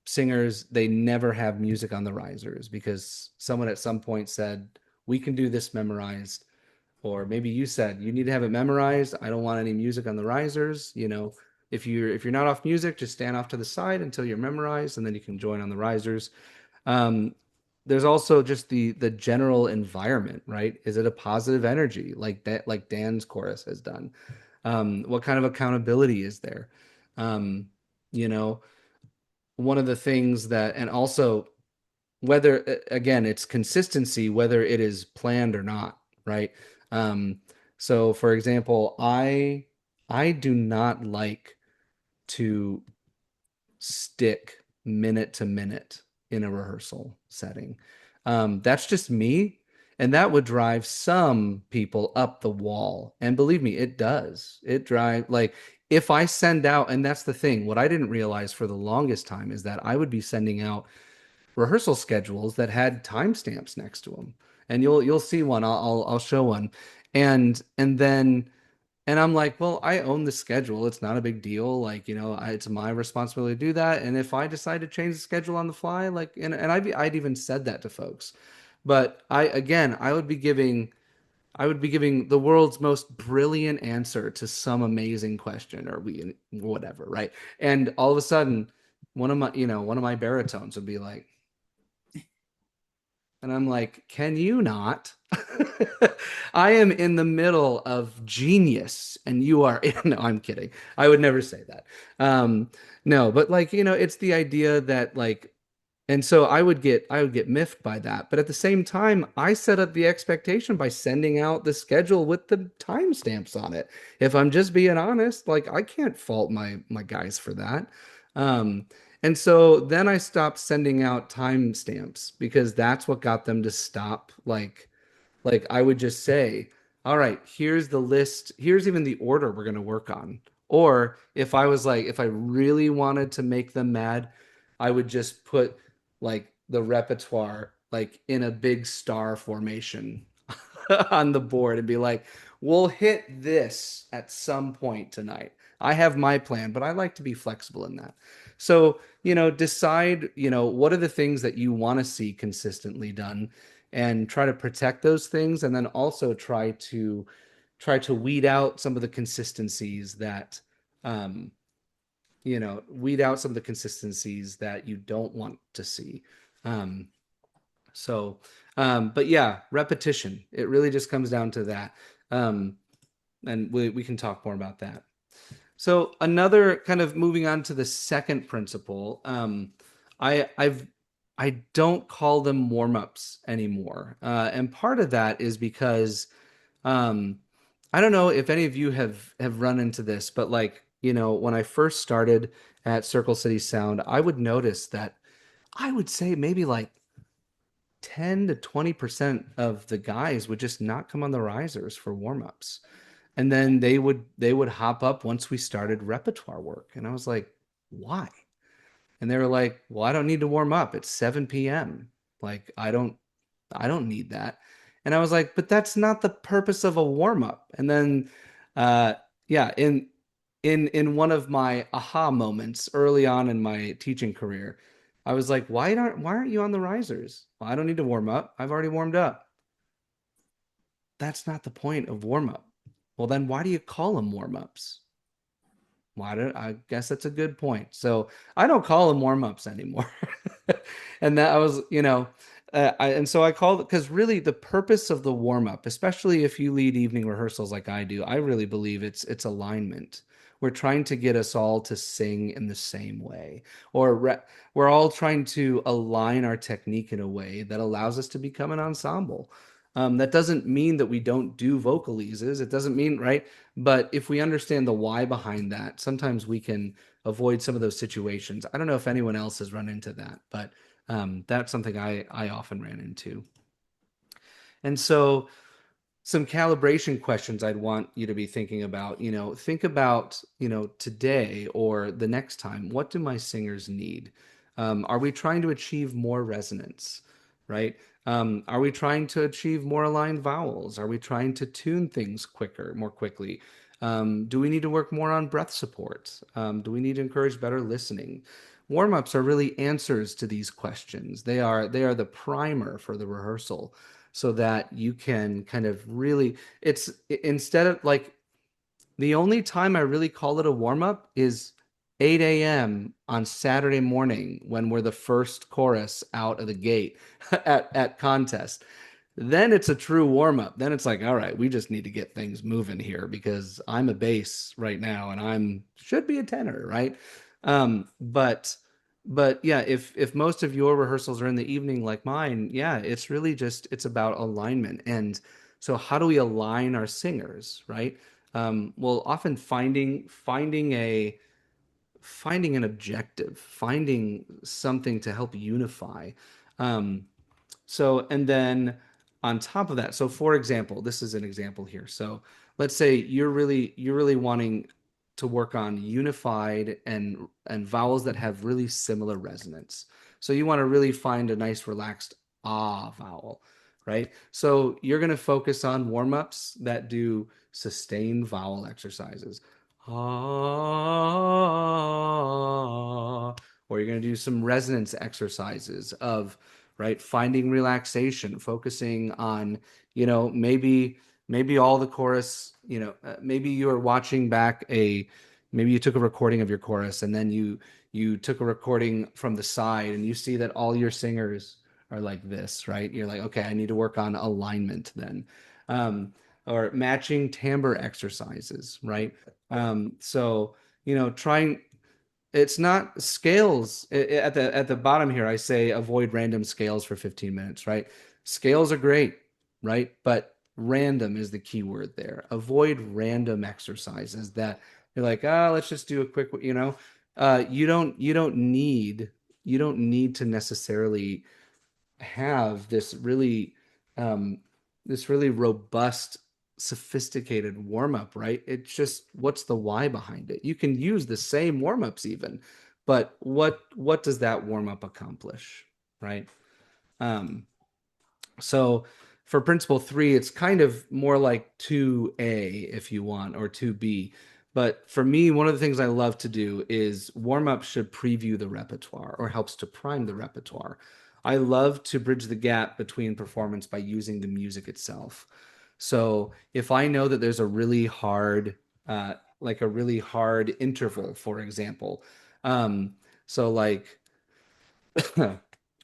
singers, they never have music on the risers because someone at some point said we can do this memorized, or maybe you said you need to have it memorized. I don't want any music on the risers. If you're not off music, just stand off to the side until you're memorized, and then you can join on the risers. um, there's also just the general environment, right? Is it a positive energy like that, like Dan's chorus has done? What kind of accountability is there? Um, you know, One of the things that, and also whether, again, it's consistency, whether it is planned or not, right? Um, so for example, I do not like to stick minute to minute in a rehearsal setting. That's just me. And that would drive some people up the wall. And believe me, it does. It drive like if I send out, and that's the thing, what I didn't realize for the longest time is that I would be sending out rehearsal schedules that had timestamps next to them. And you'll see one. I'll show one. And I'm like, well, I own the schedule. It's not a big deal. Like, it's my responsibility to do that. And if I decide to change the schedule on the fly, like, and I'd even said that to folks. But I would be giving the world's most brilliant answer to some amazing question or whatever, right? And all of a sudden, one of my baritones would be like, and I'm like, can you not? I am in the middle of genius and you are no, I'm kidding. I would never say that. No, but like, it's the idea that like, and so I would get miffed by that. But at the same time, I set up the expectation by sending out the schedule with the timestamps on it. If I'm just being honest, like I can't fault my guys for that. Um, and so then I stopped sending out timestamps because that's what got them to stop. Like I would just say, all right, here's the list. Here's even the order we're going to work on. Or if I really wanted to make them mad, I would just put like the repertoire like in a big star formation on the board and be like, we'll hit this at some point tonight. I have my plan, but I like to be flexible in that. So, decide, what are the things that you want to see consistently done and try to protect those things. And then also try to weed out some of the consistencies that, um, you don't want to see. Um, so, but yeah, repetition. It really just comes down to that. Um, and we can talk more about that. So another kind of moving on to the second principle, I don't call them warm-ups anymore. And part of that is because um, I don't know if any of you have run into this, but like, when I first started at Circle City Sound, I would notice that I would say maybe like 10 to 20% of the guys would just not come on the risers for warm-ups. And then they would hop up once we started repertoire work. And I was like, why? And they were like, well, I don't need to warm up. It's 7 p.m. Like I don't need that. And I was like, but that's not the purpose of a warm up. And then uh yeah, in one of my aha moments early on in my teaching career, I was like, why aren't you on the risers? Well, I don't need to warm up. I've already warmed up. that's not the point of warm up. Well, then why do you call them warm ups? Why do I guess that's a good point. So I don't call them warm ups anymore. And that I was, and so I called it because really the purpose of the warm up, especially if you lead evening rehearsals like I do, I really believe it's alignment. We're trying to get us all to sing in the same way, or we're all trying to align our technique in a way that allows us to become an ensemble. That doesn't mean that we don't do vocalises. It doesn't mean, right? But if we understand the why behind that, sometimes we can avoid some of those situations. I don't know if anyone else has run into that, but that's something I often ran into. And so some calibration questions I'd want you to be thinking about. Think about, today or the next time, what do my singers need? Are we trying to achieve more resonance, right? Are we trying to achieve more aligned vowels? Are we trying to tune things more quickly? Do we need to work more on breath support? Do we need to encourage better listening? Warm-ups are really answers to these questions. They are the primer for the rehearsal so that you can kind of really, it's instead of like, the only time I really call it a warm up is 8 a.m. on Saturday morning when we're the first chorus out of the gate at contest. Then it's a true warm up. Then it's like, all right, we just need to get things moving here because I'm a bass right now and I'm should be a tenor, right? But yeah, if most of your rehearsals are in the evening like mine, yeah, it's really just it's about alignment. And so how do we align our singers, right? Well, often finding an objective, finding something to help unify. Um, and then on top of that, so for example, this is an example here. So let's say you're really wanting to work on unified and vowels that have really similar resonance. So you want to really find a nice relaxed ah vowel, right? So you're going to focus on warm-ups that do sustained vowel exercises. Ah, or you're going to do some resonance exercises of right? Finding relaxation, focusing on, maybe all the chorus, maybe you're watching back maybe you took a recording of your chorus and then you took a recording from the side and you see that all your singers are like this, right? You're like, okay, I need to work on alignment then. Or matching timbre exercises, right? So, trying it's not scales at the bottom here. I say avoid random scales for 15 minutes, right? Scales are great, right? But random is the key word there. Avoid random exercises that you're like, let's just do a quick, you don't need to necessarily have this really robust sophisticated warm up, right? It's just what's the why behind it. You can use the same warm ups even, but what does that warm up accomplish, right? Um, so for principle 3, it's kind of more like 2A if you want, or 2B. But for me, one of the things I love to do is warm up should preview the repertoire or helps to prime the repertoire. I love to bridge the gap between performance by using the music itself. So if I know that there's like a really hard interval, for example, so like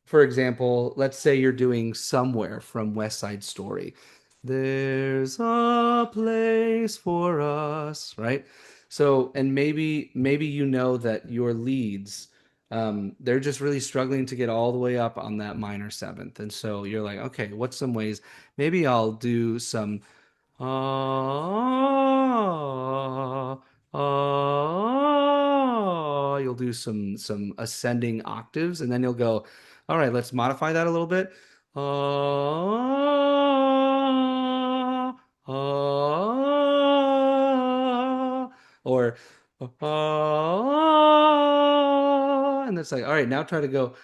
for example, let's say you're doing Somewhere from West Side Story. There's a place for us, right? So, and maybe you know that your leads, they're just really struggling to get all the way up on that minor seventh. And so you're like, okay, what's some ways? Maybe I'll do some ah, you'll do some ascending octaves, and then you'll go, all right, let's modify that a little bit. Ah, or and it's like, all right, now try to go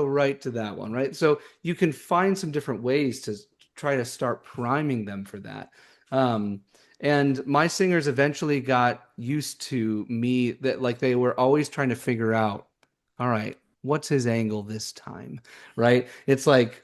right to that one, right? So you can find some different ways to try to start priming them for that. And my singers eventually got used to me that like they were always trying to figure out, all right, what's his angle this time, right? It's like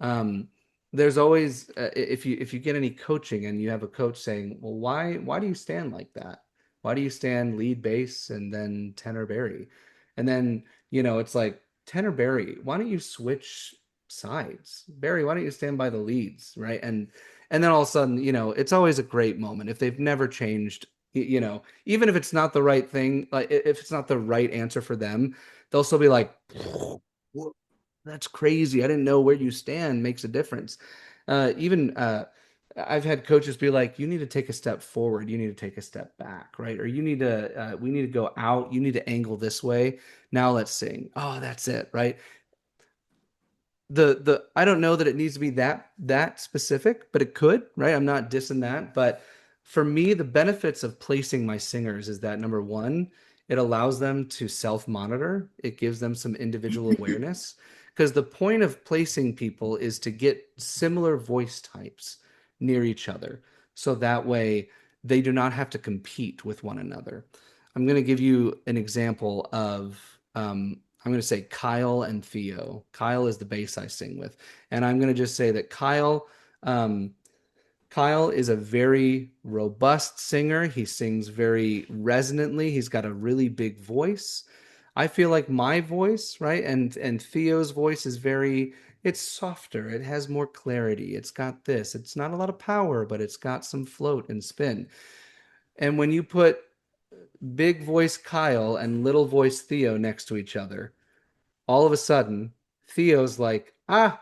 Um, there's always if you get any coaching and you have a coach saying, "Well, why do you stand like that? Why do you stand lead bass and then tenor bari?" And then, it's like, "Tenor bari, why don't you switch sides? Barry, why don't you stand by the leads?" Right? And then all of a sudden, it's always a great moment if they've never changed, even if it's not the right thing, like if it's not the right answer for them, they'll still be like, "That's crazy. I didn't know where you stand makes a difference." Even I've had coaches be like, "You need to take a step forward. You need to take a step back, right? Or we need to go out. You need to angle this way. Now let's sing." Oh, that's it, right? The I don't know that it needs to be that specific, but it could, right? I'm not dissing that, but for me, the benefits of placing my singers is that, number one, it allows them to self-monitor. It gives them some individual awareness, because the point of placing people is to get similar voice types near each other, so that way they do not have to compete with one another. I'm going to give you an example of I'm going to say Kyle and Theo. Kyle is the bass I sing with. And I'm going to just say that um, Kyle is a very robust singer. He sings very resonantly. He's got a really big voice. I feel like my voice, right? And Theo's voice is it's softer. It has more clarity. It's got this. It's not a lot of power, but it's got some float and spin. And when you put big voice Kyle and little voice Theo next to each other, all of a sudden, Theo's like, I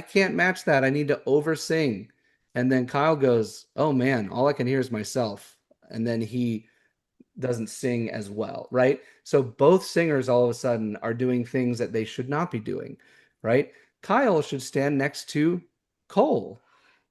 can't match that. I need to oversing. And then Kyle goes, "Oh man, all I can hear is myself." And then he doesn't sing as well, right? So both singers all of a sudden are doing things that they should not be doing, right? Kyle should stand next to Cole,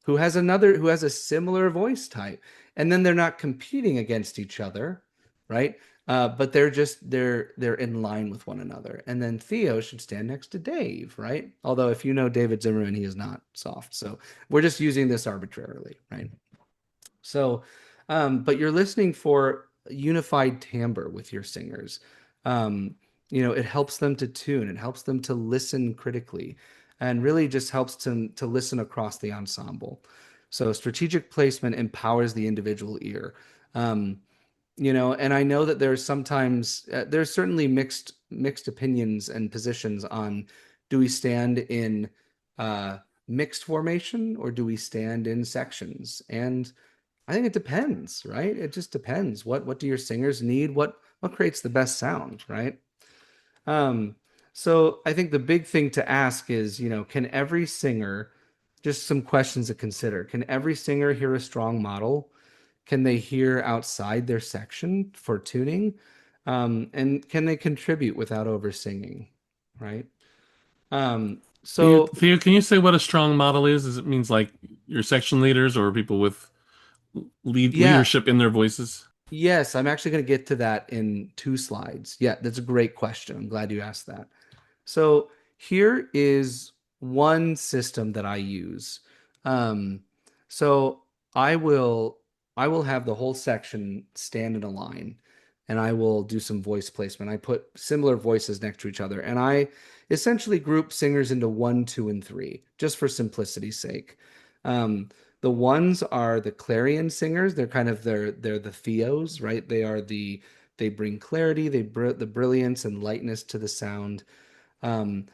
who has a similar voice type. And then they're not competing against each other, right? But they're in line with one another. And then Theo should stand next to Dave, right? Although if you know David Zimmerman, he is not soft. So we're just using this arbitrarily, right? So, but you're listening for unified timbre with your singers. Um, it helps them to tune. It helps them to listen critically, and really just helps to listen across the ensemble. So strategic placement empowers the individual ear. Um, and I know that there's certainly mixed opinions and positions on, do we stand in uh, mixed formation or do we stand in sections? And I think it depends, right? It just depends. What do your singers need? What creates the best sound, right? Um, so I think the big thing to ask is, can every singer, just some questions to consider. Can every singer hear a strong model? Can they hear outside their section for tuning? And can they contribute without over singing, right? So Theo, can you say what a strong model is? Does it means like your section leaders or people with yeah, leadership in their voices? yes, I'm actually going to get to that in 2 slides. Yeah, that's a great question. I'm glad you asked that. So here is one system that I use. Um, so I will I will have the whole section stand in a line, and I will do some voice placement. I put similar voices next to each other, and I essentially group singers into one, two, and three, just for simplicity's sake. Um, the ones are the clarion singers. They're kind of they're the Theos, right? They bring clarity, the brilliance and lightness to the sound. um,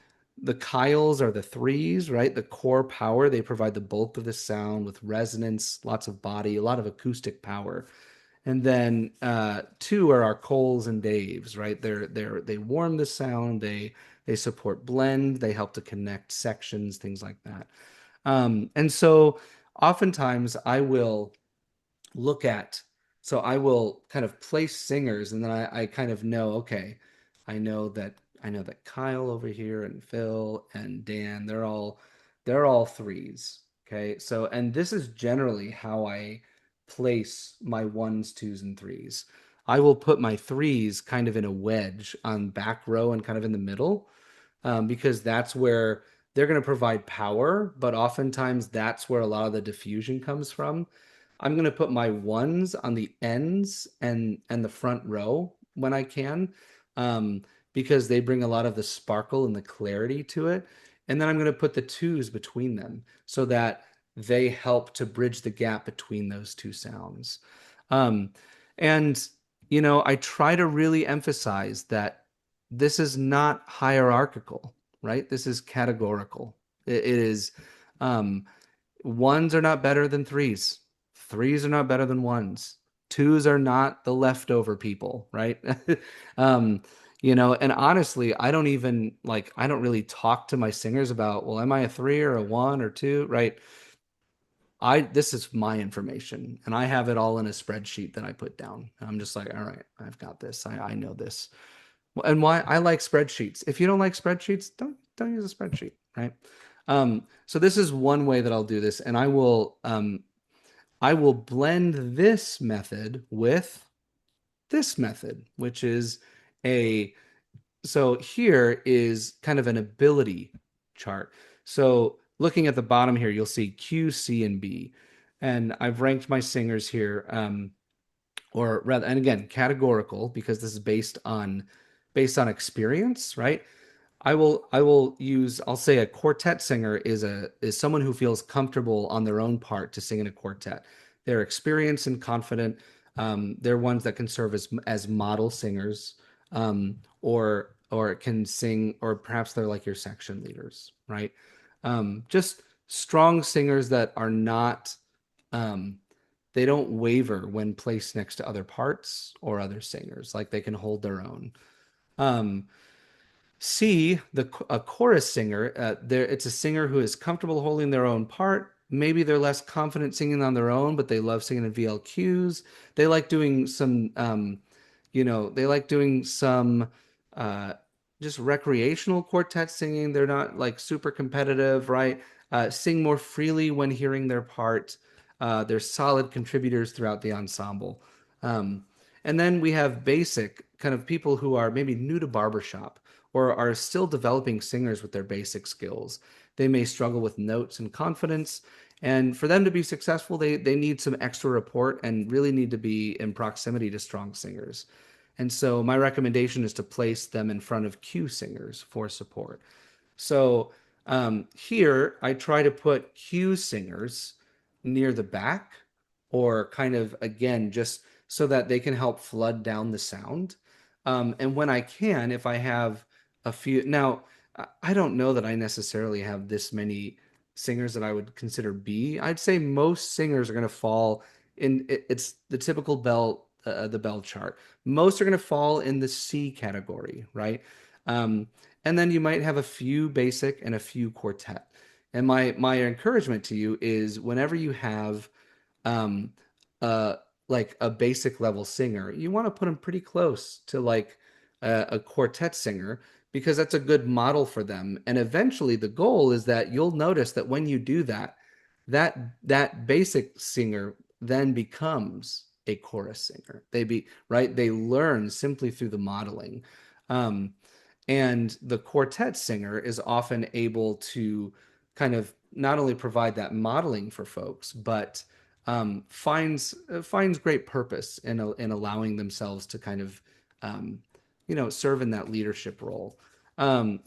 the Kyles are the threes, right? The core power. They provide the bulk of the sound with resonance, lots of body, a lot of acoustic power. And then two are our Coles and Daves, right? They warm the sound. They support blend. They help to connect sections, things like that. And so oftentimes I will look at so I will kind of place singers, and then I kind of know, okay, I know that Kyle over here and Phil and Dan, they're all threes. Okay. So, and this is generally how I place my ones, twos, and threes. I will put my threes kind of in a wedge on back row and kind of in the middle, because that's where they're going to provide power, but oftentimes that's where a lot of the diffusion comes from. I'm going to put my ones on the ends and the front row when I can, um, because they bring a lot of the sparkle and the clarity to it. and then I'm going to put the twos between them so that they help to bridge the gap between those two sounds. Um, and, I try to really emphasize that this is not hierarchical, right? This is categorical. It is, um, ones are not better than threes. Threes are not better than ones. Twos are not the leftover people, right? um, and honestly, I don't really talk to my singers about, well, am I a three or a one or two, right? This is my information and I have it all in a spreadsheet that I put down. I'm just like, all right, I've got this. I know this. And why I like spreadsheets. If you don't like spreadsheets, don't use a spreadsheet, right? So this is one way that I'll do this, and I will blend this method with this method, which is a so here is kind of an ability chart. So looking at the bottom here, you'll see Q, C, and B. And I've ranked my singers here, or rather, and again, categorical because this is based on experience, right? I'll say a quartet singer is someone who feels comfortable on their own part to sing in a quartet. They're experienced and confident. They're ones that can serve as model singers, or can sing, or perhaps they're like your section leaders, right? Just strong singers that are not um, they don't waver when placed next to other parts or other singers. Like they can hold their own. Um, C, a chorus singer, it's a singer who is comfortable holding their own part. Maybe they're less confident singing on their own, but they love singing in VLQs. They like doing some, they like doing some uh, just recreational quartet singing. They're not like super competitive, right? Sing more freely when hearing their part. They're solid contributors throughout the ensemble. And then we have basic kind of people who are maybe new to barbershop or are still developing singers with their basic skills. They may struggle with notes and confidence. And for them to be successful, they need some extra rapport and really need to be in proximity to strong singers. And so my recommendation is to place them in front of Q singers for support. So here I try to put cue singers near the back, or kind of again, just so that they can help flood down the sound. And when I can, if I have a few, now I don't know that I necessarily have this many singers that I would consider B. I'd say most singers are going to fall in, it's the typical the bell chart. Most are going to fall in the C category, right? Um, and then you might have a few basic and a few quartet. And my encouragement to you is whenever you have um uh like a basic level singer, you want to put them pretty close to like a quartet singer, because that's a good model for them. And eventually the goal is that you'll notice that when you do that, that basic singer then becomes a chorus singer. They learn simply through the modeling. Um, and the quartet singer is often able to kind of not only provide that modeling for folks, but finds great purpose in allowing themselves to kind of serve in that leadership role.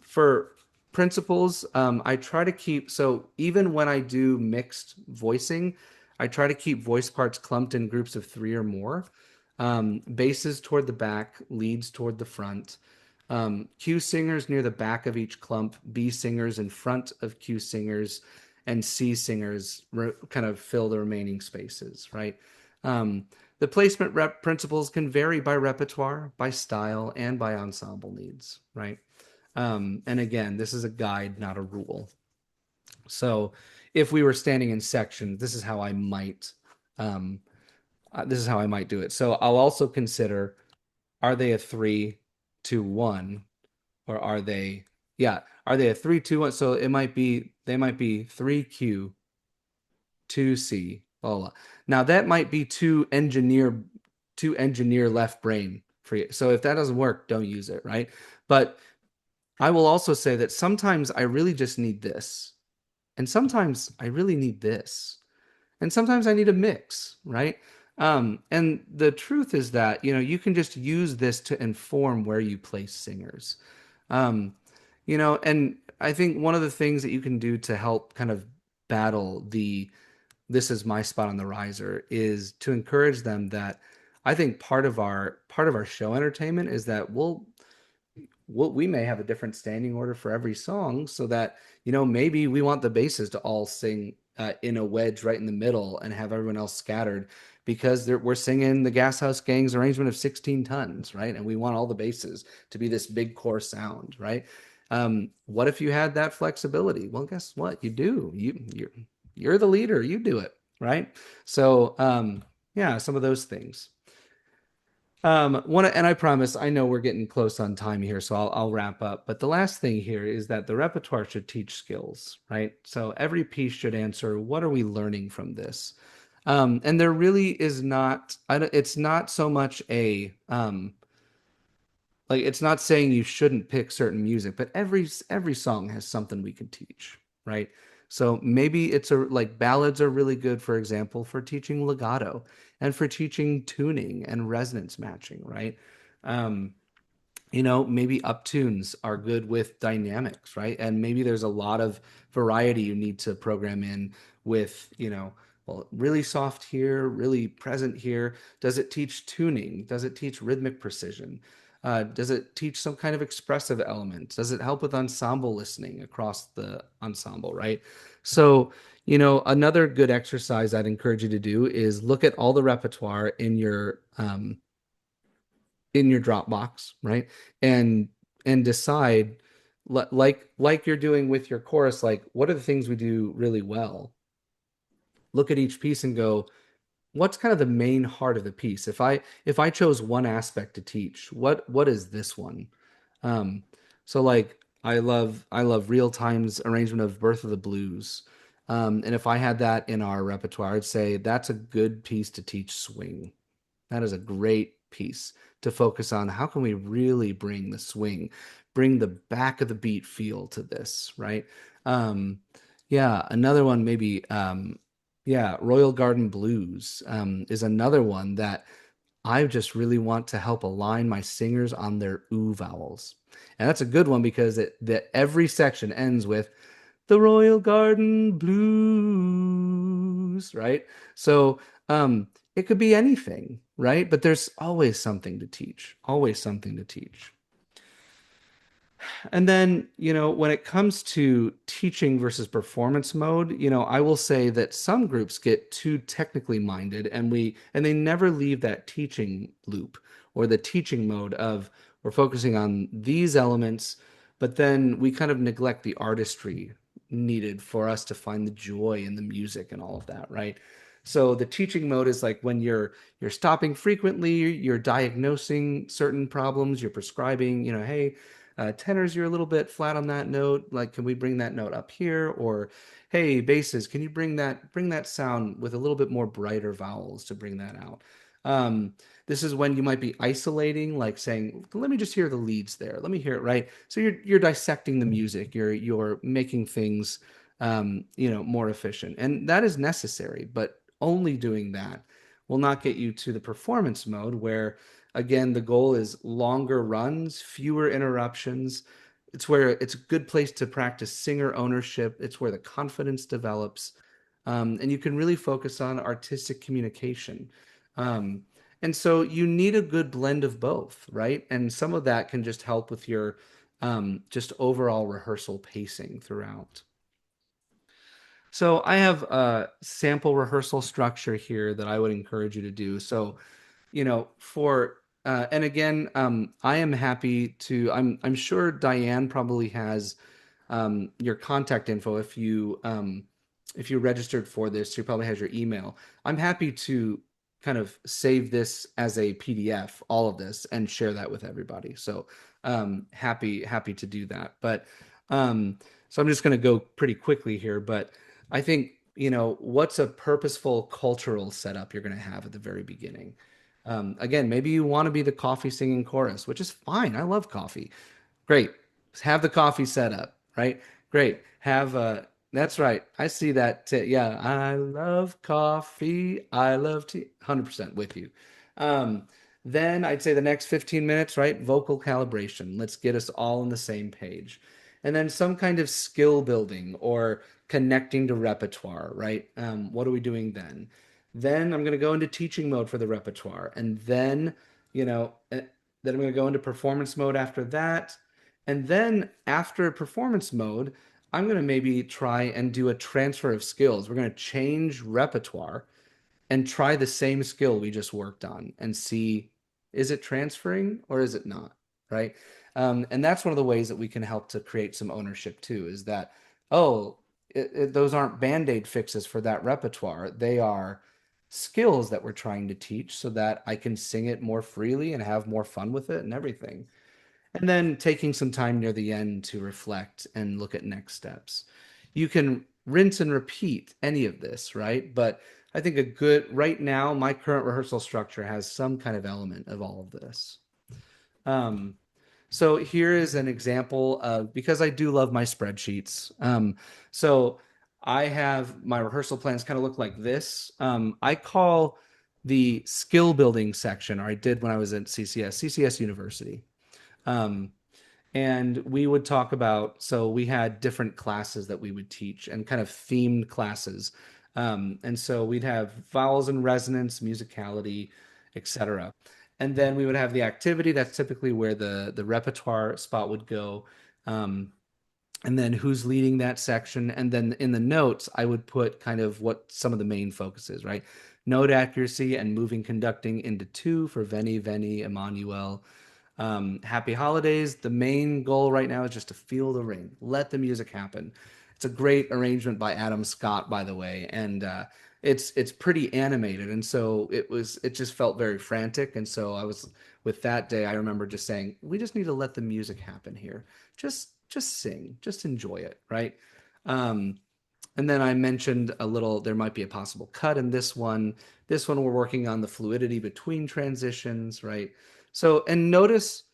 For principals, I try to keep, so even when I do mixed voicing, I try to keep voice parts clumped in groups of three or more. Basses toward the back, leads toward the front. Q singers near the back of each clump, B singers in front of Q singers, and C singers kind of fill the remaining spaces, right? The placement principles can vary by repertoire, by style, and by ensemble needs, right? And again, this is a guide, not a rule. So if we were standing in section, um, this is how I might do it. So I'll also consider, are they a 3-2-1, or are they a 3-2-1? So they might be 3Q, 2C, blah, blah. Now that might be too engineer left brain for you. So if that doesn't work, don't use it, right? But I will also say that sometimes I really just need this. And sometimes I really need this. And sometimes I need a mix, right? And the truth is that, you can just use this to inform where you place singers. Um, And I think one of the things that you can do to help kind of battle the this is my spot on the riser is to encourage them that I think part of our show entertainment is that we may have a different standing order for every song so that maybe we want the basses to all sing in a wedge right in the middle and have everyone else scattered because we're singing the Gas House Gang's arrangement of 16 tons, right? And we want all the basses to be this big core sound, right? What if you had that flexibility? Well, guess what? You do. You're the leader. You do it, right? So yeah, some of those things. And I promise, I know we're getting close on time here, so I'll wrap up. But the last thing here is that the repertoire should teach skills, right? So every piece should answer, what are we learning from this? And there really is not, it's not so much like it's not saying you shouldn't pick certain music, but every song has something we can teach, right? So maybe it's like ballads are really good, for example, for teaching legato and for teaching tuning and resonance matching, right? Um, maybe uptunes are good with dynamics, right? And maybe there's a lot of variety you need to program in with, well, really soft here, really present here. Does it teach tuning? Does it teach rhythmic precision? Does it teach some kind of expressive element? Does it help with ensemble listening across the ensemble, right? So, another good exercise I'd encourage you to do is look at all the repertoire in your Dropbox, right? And decide like you're doing with your chorus, like what are the things we do really well? Look at each piece and go, what's kind of the main heart of the piece? If I chose one aspect to teach, what is this one? Um, so like I love Real Time's arrangement of Birth of the Blues. And if I had that in our repertoire, I'd say that's a good piece to teach swing. That is a great piece to focus on. How can we really bring the swing, bring the back of the beat feel to this, right? Um, yeah, another one maybe, yeah, Royal Garden Blues is another one that I just really want to help align my singers on their ooh vowels. And that's a good one because that every section ends with the Royal Garden Blues, right? So it could be anything, right? But there's always something to teach, always something to teach. And then, when it comes to teaching versus performance mode, I will say that some groups get too technically minded and they never leave that teaching loop or the teaching mode of we're focusing on these elements, but then we kind of neglect the artistry needed for us to find the joy in the music and all of that, right? So the teaching mode is like when you're stopping frequently, you're diagnosing certain problems, you're prescribing, hey, tenors, you're a little bit flat on that note. Like, can we bring that note up here? Or, hey, basses, can you bring that sound with a little bit more brighter vowels to bring that out? This is when you might be isolating, like saying, "Let me just hear the leads there. Let me hear it." Right. So you're dissecting the music. You're making things, more efficient, and that is necessary. But only doing that will not get you to the performance mode where again, the goal is longer runs, fewer interruptions. It's where it's a good place to practice singer ownership. It's where the confidence develops. And you can really focus on artistic communication. Um, and so you need a good blend of both, right? And some of that can just help with your just overall rehearsal pacing throughout. So I have a sample rehearsal structure here that I would encourage you to do. So for and again, I am happy to. I'm sure Diane probably has your contact info if you registered for this. She probably has your email. I'm happy to kind of save this as a PDF, all of this, and share that with everybody. So happy to do that. But so I'm just going to go pretty quickly here. But I think what's a purposeful cultural setup you're going to have at the very beginning. Again, maybe you want to be the coffee singing chorus, which is fine. I love coffee. Great. Have the coffee set up, right? Great. That's right. I see that. Yeah. I love coffee. I love tea. 100% with you. Um, then I'd say the next 15 minutes, right? Vocal calibration. Let's get us all on the same page. And then some kind of skill building or connecting to repertoire, right? What are we doing then? Then I'm going to go into teaching mode for the repertoire. And then, then I'm going to go into performance mode after that. And then after performance mode, I'm going to maybe try and do a transfer of skills. We're going to change repertoire and try the same skill we just worked on and see, is it transferring or is it not, right? And that's one of the ways that we can help to create some ownership too, is that, oh, those aren't band-aid fixes for that repertoire. They are skills that we're trying to teach so that I can sing it more freely and have more fun with it and everything. And then taking some time near the end to reflect and look at next steps. You can rinse and repeat any of this, right? But I think right now, my current rehearsal structure has some kind of element of all of this. Um, so here is an example of, because I do love my spreadsheets. So I have my rehearsal plans kind of look like this. I call the skill building section, or I did when I was at CCS University. Um, and we would talk about, so we had different classes that we would teach and kind of themed classes. And so we'd have vowels and resonance, musicality, etc. And then we would have the activity. That's typically where the repertoire spot would go. Um, and then who's leading that section. And then in the notes, I would put kind of what some of the main focuses, right? Note accuracy and moving conducting into two for Veni, Veni, Emmanuel. Happy holidays. The main goal right now is just to feel the ring, let the music happen. It's a great arrangement by Adam Scott, by the way, and it's pretty animated, and so it just felt very frantic, and so I was with that day. I remember just saying, we just need to let the music happen here. Just sing, just enjoy it, right? Um, and then I mentioned a little, there might be a possible cut in this one. This one, we're working on the fluidity between transitions, right? So, and notice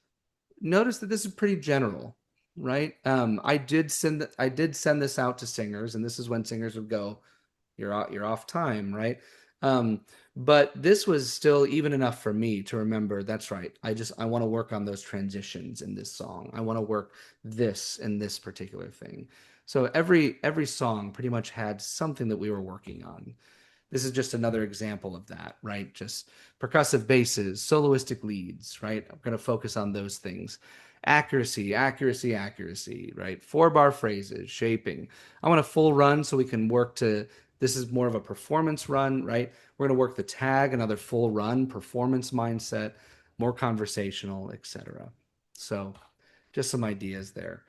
that this is pretty general, right? I did send this out to singers, and this is when singers would go, you're off time, right? Um, but this was still even enough for me to remember, that's right. I want to work on those transitions in this song. I want to work this in this particular thing. So every song pretty much had something that we were working on. This is just another example of that, right? Just percussive basses, soloistic leads, right? I'm going to focus on those things. Accuracy, accuracy, accuracy, right? 4-bar phrases, shaping. I want a full run so we can work to, this is more of a performance run, right? We're going to work the tag, another full run, performance mindset, more conversational, etc. So just some ideas there.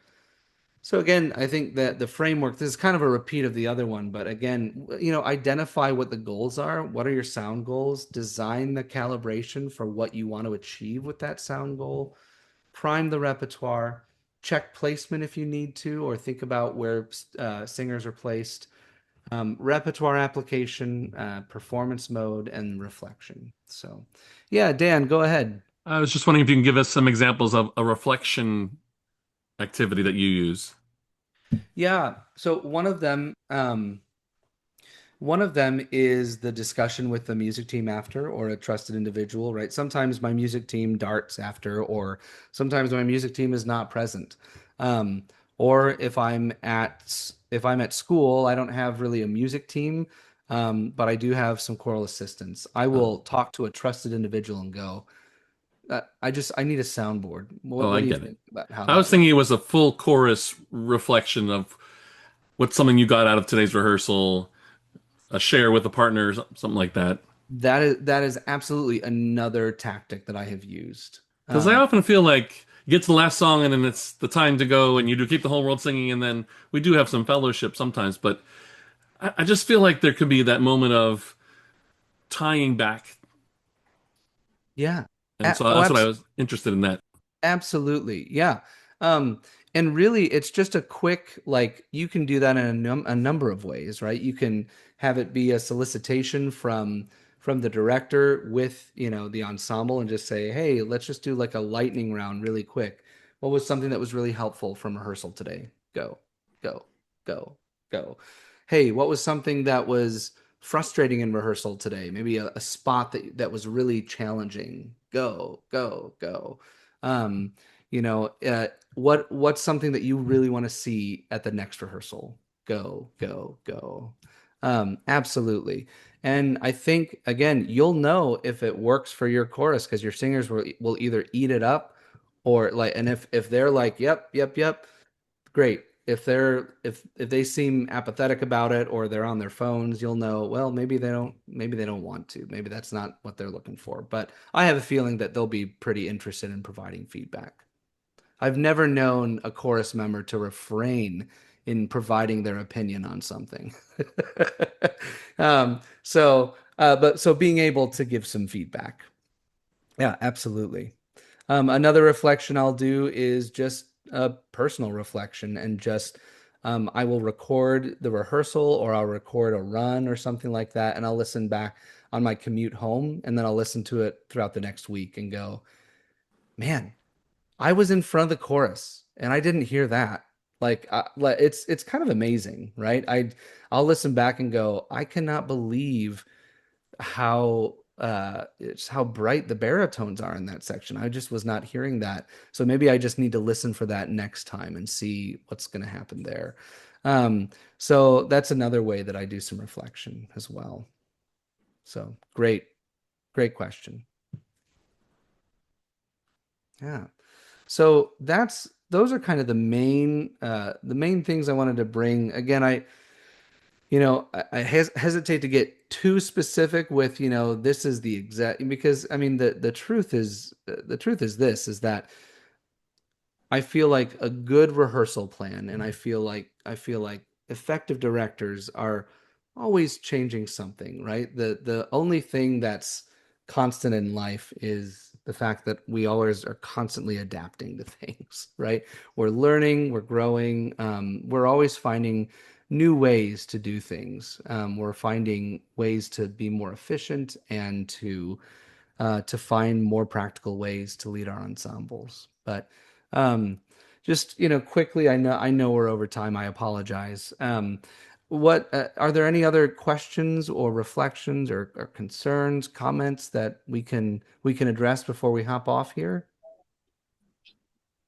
So again, I think that the framework, this is kind of a repeat of the other one, but again, identify what the goals are. What are your sound goals? Design the calibration for what you want to achieve with that sound goal. Prime the repertoire. Check placement if you need to, or think about where singers are placed. Repertoire application, performance mode, and reflection. So, yeah, Dan, go ahead. I was just wondering if you can give us some examples of a reflection activity that you use. Yeah, so one of them is the discussion with the music team after, or a trusted individual, right? Sometimes my music team darts after, or sometimes my music team is not present. Um, or if I'm at school, I don't have really a music team, but I do have some choral assistants. I Oh, will talk to a trusted individual and go, I need a soundboard. oh, What I do you get it. think about how I that was would thinking it work? was a full chorus reflection of what's something you got out of today's rehearsal, a share with a partner, something like that. That is absolutely another tactic that I have used. Because I often feel like you get to the last song and then it's the time to go and you do keep the whole world singing and then we do have some fellowship sometimes, but I just feel like there could be that moment of tying back. Yeah. And so Oh, that's what I was interested in that. absolutely. Yeah. Um, and really, it's just a quick, like, you can do that in a number of ways, right? You can have it be a solicitation from the director with, the ensemble and just say, hey, let's just do like a lightning round really quick. What was something that was really helpful from rehearsal today? Go, go, go, go. Hey, what was something that was frustrating in rehearsal today? Maybe a spot that was really challenging. Go, go, go. Um, what's something that you really want to see at the next rehearsal? Go, go, go. Absolutely. And I think again, you'll know if it works for your chorus because your singers will either eat it up or like, and if they're like, yep, yep, yep, great. If they seem apathetic about it or they're on their phones, you'll know, well, maybe they don't want to. Maybe that's not what they're looking for. But I have a feeling that they'll be pretty interested in providing feedback. I've never known a chorus member to refrain in providing their opinion on something. But being able to give some feedback. Yeah, absolutely. Another reflection I'll do is just a personal reflection and just I will record the rehearsal or I'll record a run or something like that, and I'll listen back on my commute home, and then I'll listen to it throughout the next week and go, man, I was in front of the chorus and I didn't hear that. It's kind of amazing, right? I'll listen back and go, I cannot believe how it's how bright the baritones are in that section. I just was not hearing that. So maybe I just need to listen for that next time and see what's going to happen there. So that's another way that I do some reflection as well. So great question. Yeah. So those are kind of the main things I wanted to bring. Again, I hesitate to get too specific with, this is the exact, because I mean the truth is this is that I feel like a good rehearsal plan, and I feel like effective directors are always changing something, right? The only thing that's constant in life is the fact that we always are constantly adapting to things, right? We're learning, we're growing, we're always finding new ways to do things. We're finding ways to be more efficient and to find more practical ways to lead our ensembles. But just quickly, I know we're over time. I apologize. What are there any other questions or reflections or concerns, comments that we can address before we hop off here?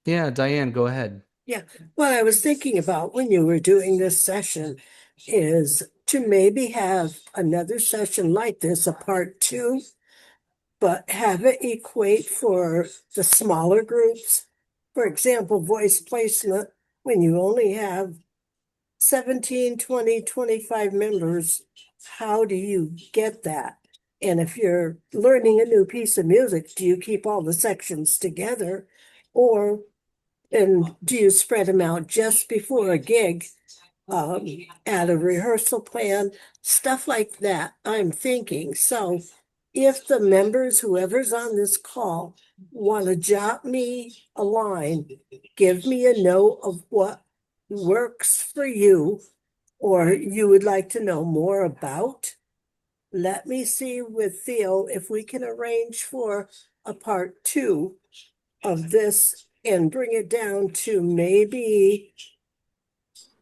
Yeah, Diane, go ahead. Yeah, what I was thinking about when you were doing this session is to maybe have another session like this, a part two, but have it equate for the smaller groups. For example, voice placement, when you only have 17, 20, 25 members, how do you get that? And if you're learning a new piece of music, do you keep all the sections together? Or and do you spread them out just before a gig, um, add a rehearsal plan, stuff like that, I'm thinking. So if the members, whoever's on this call, want to jot me a line, give me a note of what works for you or you would like to know more about, let me see with Theo if we can arrange for a part two of this and bring it down to maybe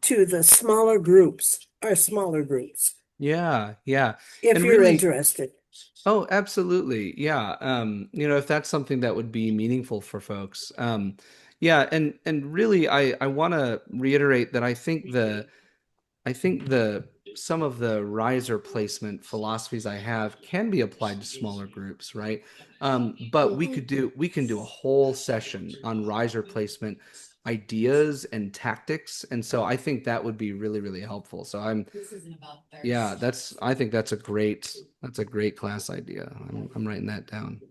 to the smaller groups, our smaller groups, Yeah, yeah. if And you're really, interested. oh, absolutely. Yeah. If that's something that would be meaningful for folks. Yeah, and really I want to reiterate that I think the some of the riser placement philosophies I have can be applied to smaller groups, right? But Mhm. we can do a whole session on riser placement ideas and tactics, and so I think that would be really, really helpful. So yeah, I think that's a great class idea. I'm writing that down.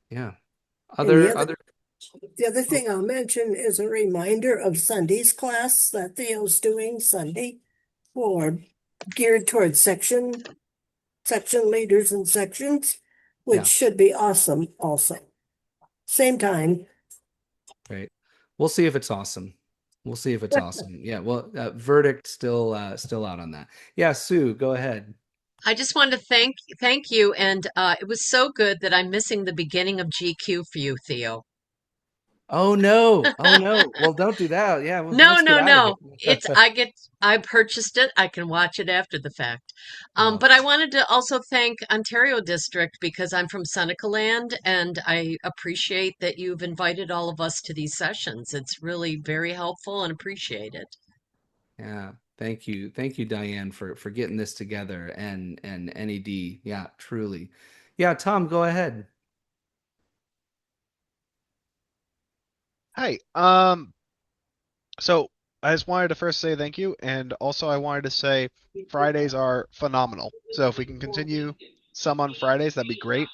Yeah. And Other the other oh, thing I'll mention is a reminder of Sunday's class that Theo's doing Sunday for geared towards section leaders and sections, which yeah, should be awesome also. Same time. great. We'll see if it's awesome. We'll see if it's awesome. Yeah, well, verdict still out on that. Yeah, Sue, go ahead. I just wanted to thank you, and it was so good that I'm missing the beginning of GQ for you, Theo. Oh no. Oh no. Well, don't do that. Yeah, No, let's get no, out of no. here. It's I purchased it. I can watch it after the fact. Oh, But I wanted to also thank Ontario District because I'm from Seneca Land and I appreciate that you've invited all of us to these sessions. It's really very helpful and appreciated. yeah. Thank you. Thank you, Diane, for getting this together and NED. Yeah, truly. Yeah, Tom, go ahead. Hi. So I just wanted to first say thank you, and also I wanted to say Fridays are phenomenal. So if we can continue some on Fridays, that'd be great.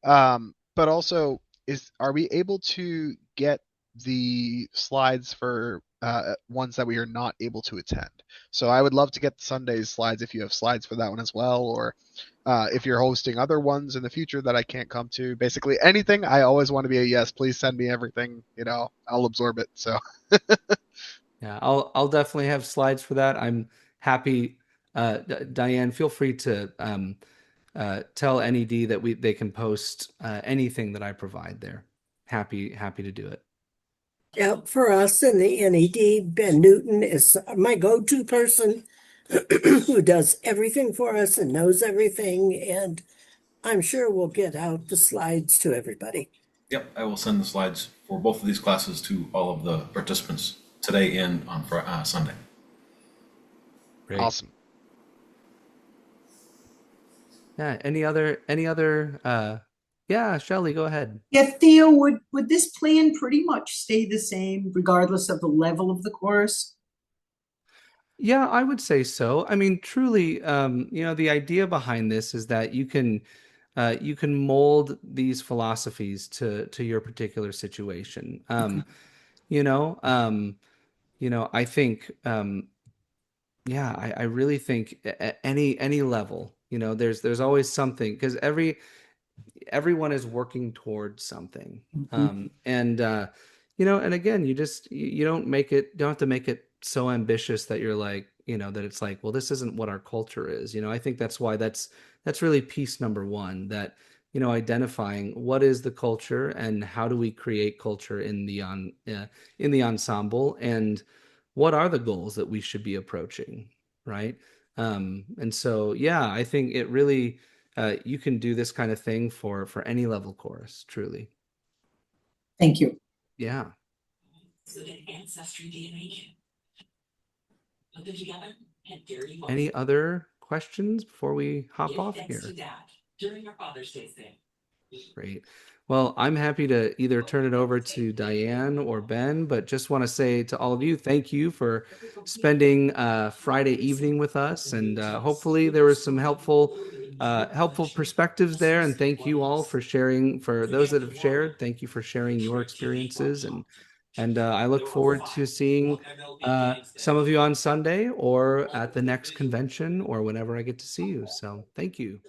But also, is are we able to get the slides for ones that we are not able to attend? So I would love to get Sunday's slides if you have slides for that one as well, or if you're hosting other ones in the future that I can't come to. Basically, anything. I always want to be a yes. Please send me everything. I'll absorb it. So. Yeah, I'll definitely have slides for that. I'm happy. Diane, feel free to tell NED that they can post anything that I provide there. Happy to do it. Yeah, for us in the NED, Ben Newton is my go-to person who does everything for us and knows everything, and I'm sure we'll get out the slides to everybody. Yep, I will send the slides for both of these classes to all of the participants today and on Sunday. Great. Awesome. Yeah. Any other yeah, Shelley, go ahead. Yeah, Theo, would this plan pretty much stay the same regardless of the level of the chorus? Yeah, I would say so. I mean, truly, the idea behind this is that you can mold these philosophies to your particular situation. Okay. You know, um, I think, yeah, I really think at any level, there's always something because everyone is working towards something. Mhm. And again, you don't have to make it so ambitious that you're like, that it's like, well, this isn't what our culture is. I think that's why that's really piece number one, that identifying what is the culture and how do we create culture in the ensemble, and what are the goals that we should be approaching, right? And so, yeah, I think it really, you can do this kind of thing for any level chorus, truly. Thank you. Yeah. Any other questions before we hop off here? Great. Well, I'm happy to either turn it over to Diane or Ben, but just want to say to all of you, thank you for spending Friday evening with us, and hopefully there was some helpful perspectives there. And thank you all for sharing. For those that have shared, thank you for sharing your experiences, and I look forward to seeing some of you on Sunday or at the next convention or whenever I get to see you. So thank you.